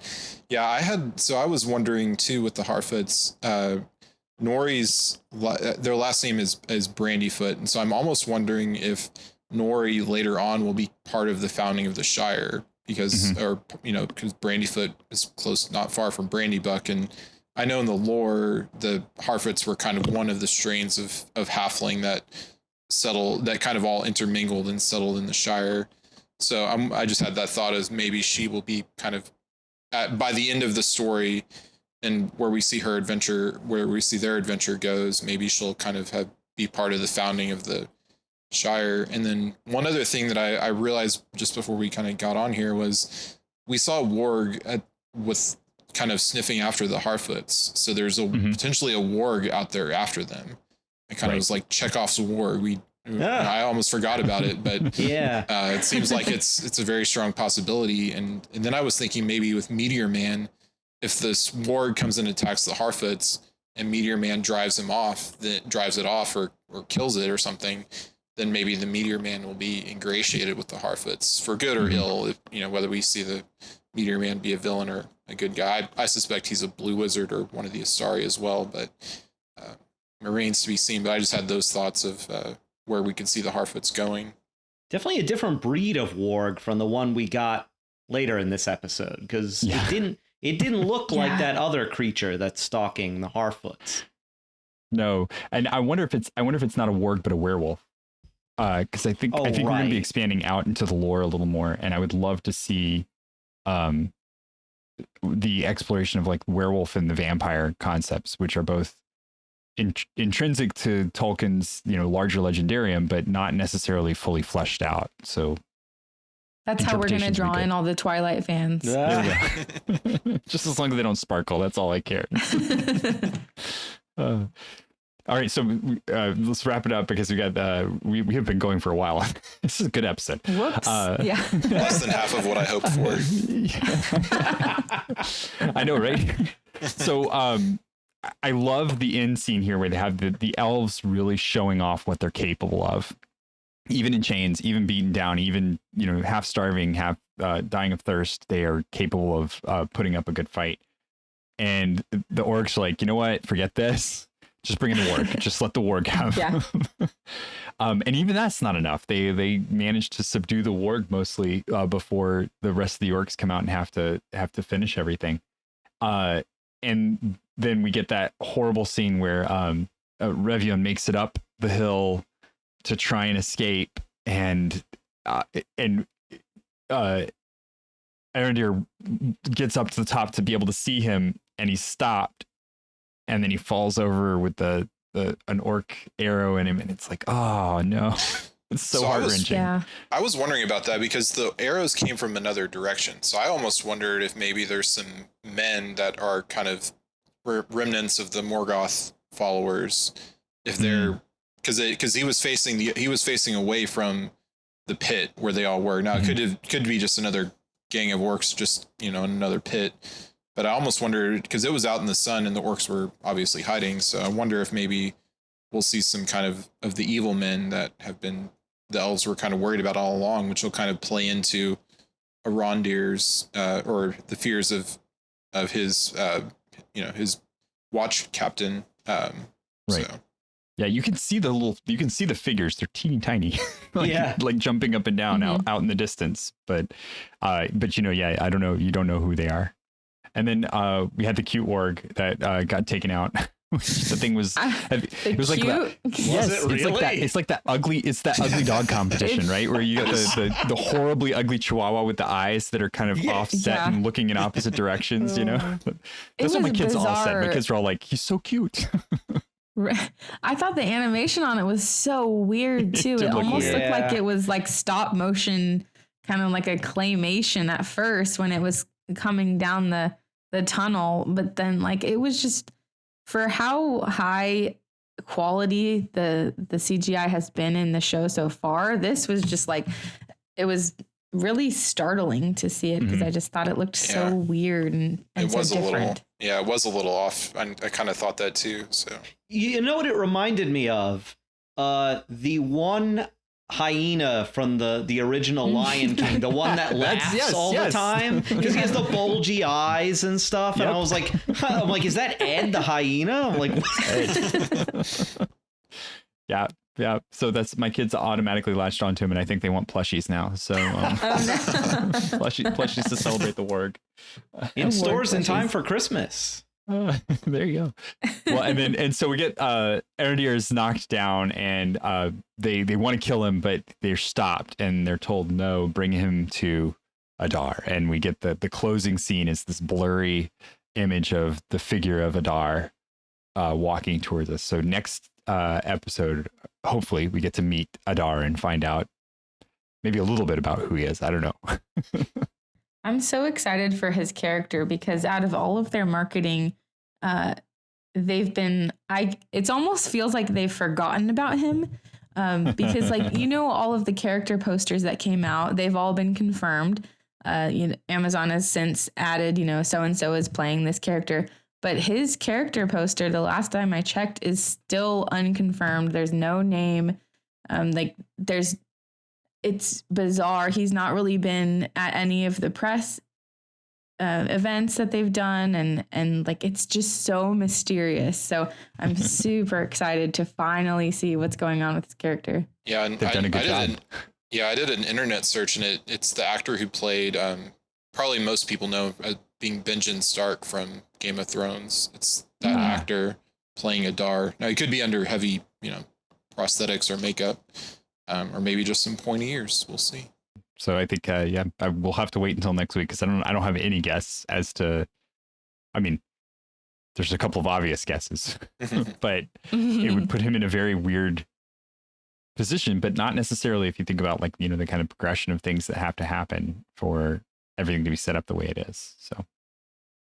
S5: yeah, I was wondering too with the Harfoots, Nori's, their last name is Brandyfoot. And so I'm almost wondering if Nori later on will be part of the founding of the Shire because Brandyfoot is not far from Brandybuck. And I know in the lore, the Harfoots were kind of one of the strains of halfling that kind of all intermingled and settled in the Shire. So I just had that thought as maybe she will be kind of by the end of the story and where we see their adventure goes, maybe she'll kind of be part of the founding of the Shire. And then one other thing that I realized just before we kind of got on here was we saw Warg with kind of sniffing after the Harfoots. So there's potentially a warg out there after them. It kind of was like Chekhov's warg. I almost forgot about it, but it seems like it's a very strong possibility. And then I was thinking maybe with Meteor Man, if this warg comes and attacks the Harfoots and Meteor Man drives it off or kills it or something, then maybe the Meteor Man will be ingratiated with the Harfoots for good or ill. If, whether we see the Meteor Man be a villain or a good guy. I suspect he's a blue wizard or one of the Astari as well, but remains to be seen. But I just had those thoughts of where we could see the Harfoots going.
S4: Definitely a different breed of warg from the one we got later in this episode, because it didn't look like that other creature that's stalking the Harfoots.
S2: No, and I wonder if it's not a warg but a werewolf. Because I think we're going to be expanding out into the lore a little more, and I would love to see the exploration of like werewolf and the vampire concepts, which are both intrinsic to Tolkien's larger legendarium, but not necessarily fully fleshed out. So
S3: that's how we're going to draw in all the Twilight fans.
S2: Just as long as they don't sparkle, that's all I care. All right, so let's wrap it up because we got we have been going for a while. This is a good episode.
S3: Whoops.
S5: Less than half of what I hoped for.
S2: I know, right? So I love the end scene here where they have the elves really showing off what they're capable of, even in chains, even beaten down, even half starving, half dying of thirst. They are capable of putting up a good fight. And the orcs are like, you know what? Forget this. Just bring in the warg. Just let the warg have. Yeah. And even that's not enough. They managed to subdue the warg mostly before the rest of the orcs come out and have to finish everything. And then we get that horrible scene where Revion makes it up the hill to try and escape, and Arondir gets up to the top to be able to see him, and he's stopped. And then he falls over with an orc arrow in him, and it's like, oh no, it's so heart-wrenching.
S5: I was wondering about that because the arrows came from another direction, so I almost wondered if maybe there's some men that are kind of remnants of the Morgoth followers, if they're because he was facing away from the pit where they all were. Now it could be just another gang of orcs, just in another pit. But I almost wondered, because it was out in the sun and the orcs were obviously hiding. So I wonder if maybe we'll see some kind of the evil men that have been, the elves were kind of worried about all along, which will kind of play into Arondir's, or the fears of his, his watch captain.
S2: Right. So. Yeah, you can see the figures. They're teeny tiny, like jumping up and down out in the distance. But I don't know. You don't know who they are. And then we had the cute warg that got taken out. The thing was, it was like that. Yes, was it really? It's like that ugly dog competition, right? Where you got the horribly ugly Chihuahua with the eyes that are kind of offset and looking in opposite directions. That's what my kids all said. My kids were all like, "He's so cute."
S3: I thought the animation on it was so weird too. It almost looked like it was like stop motion, kind of like a claymation at first when it was coming down the tunnel, but then like it was just, for how high quality the CGI has been in the show so far, this was just like, it was really startling to see it, because I just thought it looked so weird and
S5: it
S3: so
S5: was
S3: different.
S5: It was a little off. I kind of thought that too. So
S4: You know what it reminded me of? The one hyena from the original Lion King, the one that laughs the time, because he has the bulgy eyes and stuff. And I was like, I'm like, is that Ed the hyena? I'm like, what?
S2: Yeah. So that's, my kids automatically latched onto him, and I think they want plushies now. So plushies to celebrate the warg.
S4: In stores in time for Christmas.
S2: There you go. Well, and so we get Erdir is knocked down, and they want to kill him, but they're stopped, and they're told no, bring him to Adar. And we get the closing scene is this blurry image of the figure of Adar walking towards us. So next episode, hopefully we get to meet Adar and find out maybe a little bit about who he is. I don't know.
S3: I'm so excited for his character, because out of all of their marketing, it almost feels like they've forgotten about him. Because like, all of the character posters that came out, they've all been confirmed. Amazon has since added, so-and-so is playing this character, but his character poster, the last time I checked, is still unconfirmed. There's no name. It's bizarre. He's not really been at any of the press events that they've done, and like, it's just so mysterious. So I'm super excited to finally see what's going on with his character.
S5: Yeah, and I did an internet search, and it's the actor who played probably most people know as being Benjen Stark from Game of Thrones. It's that actor playing Adar. Now he could be under heavy, prosthetics or makeup. Or maybe just some pointy ears. We'll see.
S2: So I think, we'll have to wait until next week, because I don't have any guess as to. I mean, there's a couple of obvious guesses, but it would put him in a very weird position. But not necessarily if you think about like the kind of progression of things that have to happen for everything to be set up the way it is. So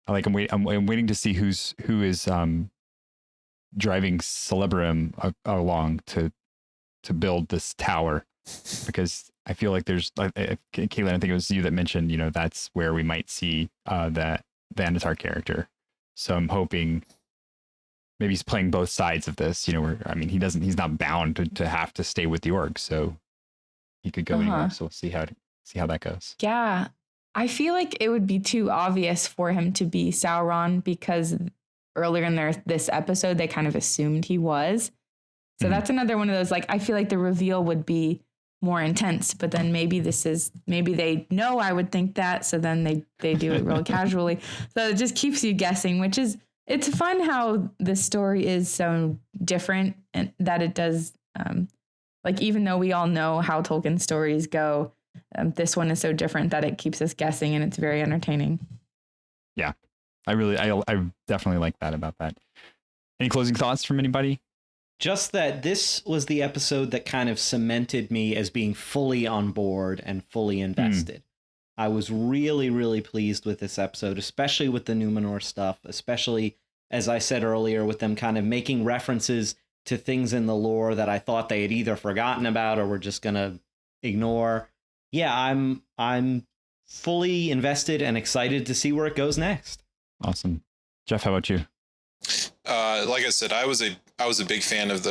S2: I'm waiting to see who is driving Celebrum along to build this tower, because I feel like there's Kaitlyn, I think it was you that mentioned, that's where we might see the Anatar character. So I'm hoping maybe he's playing both sides of this, he's not bound to have to stay with the org, so he could go anywhere. So we'll see how that goes.
S3: Yeah. I feel like it would be too obvious for him to be Sauron, because earlier in this episode, they kind of assumed he was. So that's another one of those, like, I feel like the reveal would be more intense, but then maybe they know I would think that. So then they do it real casually. So it just keeps you guessing, it's fun how the story is so different, and that it does, like, even though we all know how Tolkien stories go, this one is so different that it keeps us guessing, and it's very entertaining.
S2: Yeah, I definitely like that about that. Any closing thoughts from anybody?
S4: Just that this was the episode that kind of cemented me as being fully on board and fully invested. I was really, really pleased with this episode, especially with the Numenor stuff, especially, as I said earlier, with them kind of making references to things in the lore that I thought they had either forgotten about or were just going to ignore. Yeah, I'm fully invested and excited to see where it goes next.
S2: Awesome. Jeff, how about you?
S5: Like I said, I was a big fan of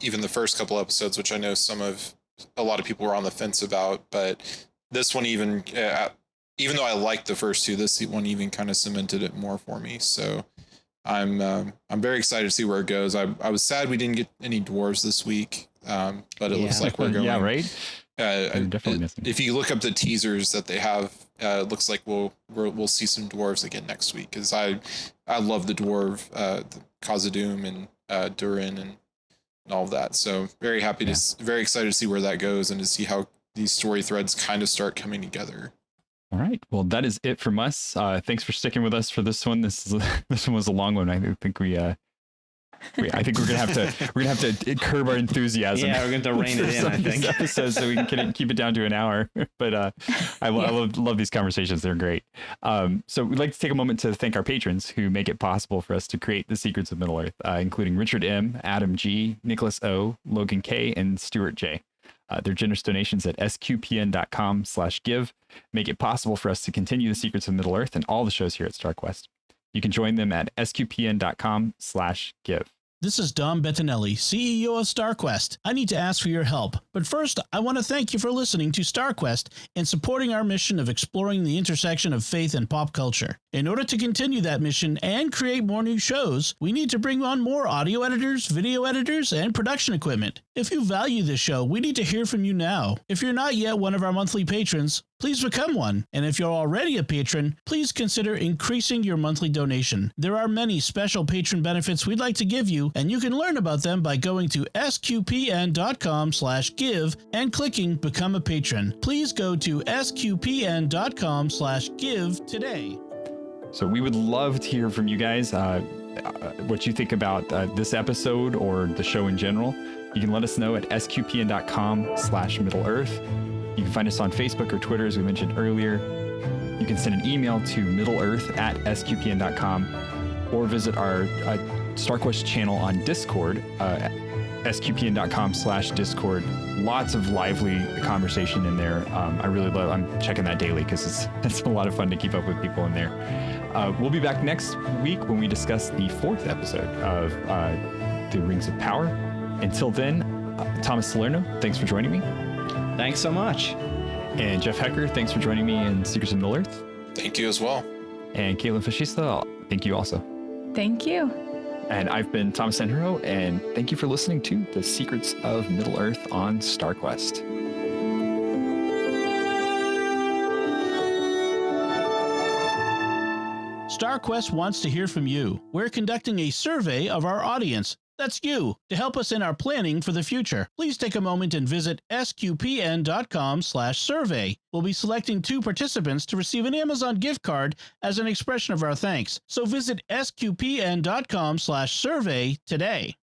S5: even the first couple episodes, which I know a lot of people were on the fence about, but this one even though I liked the first two, this one even kind of cemented it more for me. So I'm very excited to see where it goes. I was sad we didn't get any dwarves this week, but it looks like we're going.
S2: Yeah, right. Definitely missing.
S5: If you look up the teasers that they have, it looks like we'll see some dwarves again next week, because I love the dwarf, the Khazad-dûm and Durin and all of that. So very very excited to see where that goes and to see how these story threads kind of start coming together.
S2: All right. Well, that is it from us. Thanks for sticking with us for this one. This one was a long one. I think we I think we're gonna have to curb our enthusiasm.
S4: Yeah, we're going to rein it in, I think.
S2: Episode so we can keep it down to an hour. But I love these conversations. They're great. So we'd like to take a moment to thank our patrons who make it possible for us to create the Secrets of Middle Earth, including Richard M, Adam G, Nicholas O, Logan K, and Stuart J. Their generous donations at sqpn.com/give make it possible for us to continue the Secrets of Middle Earth and all the shows here at StarQuest. You can join them at sqpn.com/give.
S1: This is Dom Bettinelli, CEO of StarQuest. I need to ask for your help, but first, I want to thank you for listening to StarQuest and supporting our mission of exploring the intersection of faith and pop culture. In order to continue that mission and create more new shows, we need to bring on more audio editors, video editors, and production equipment. If you value this show, we need to hear from you now. If you're not yet one of our monthly patrons, please become one. And if you're already a patron, please consider increasing your monthly donation. There are many special patron benefits we'd like to give you, and you can learn about them by going to sqpn.com/give and clicking Become a Patron. Please go to sqpn.com/give today.
S2: So we would love to hear from you guys, what you think about this episode or the show in general. You can let us know at sqpn.com/Middle Earth. You can find us on Facebook or Twitter, as we mentioned earlier. You can send an email to middleearth@sqpn.com or visit our StarQuest channel on Discord, sqpn.com/Discord. Lots of lively conversation in there. I'm checking that daily because it's a lot of fun to keep up with people in there. We'll be back next week when we discuss the 4th episode of The Rings of Power. Until then, Thomas Salerno, thanks for joining me.
S4: Thanks so much.
S2: And Jeff Haecker, thanks for joining me in Secrets of Middle Earth.
S5: Thank you as well.
S2: And Kaitlyn Facista, thank you also.
S3: Thank you.
S2: And I've been Thomas Sanjurjo, and thank you for listening to The Secrets of Middle Earth on StarQuest.
S1: StarQuest wants to hear from you. We're conducting a survey of our audience. That's you, to help us in our planning for the future. Please take a moment and visit sqpn.com/survey. We'll be selecting 2 participants to receive an Amazon gift card as an expression of our thanks. So visit sqpn.com/survey today.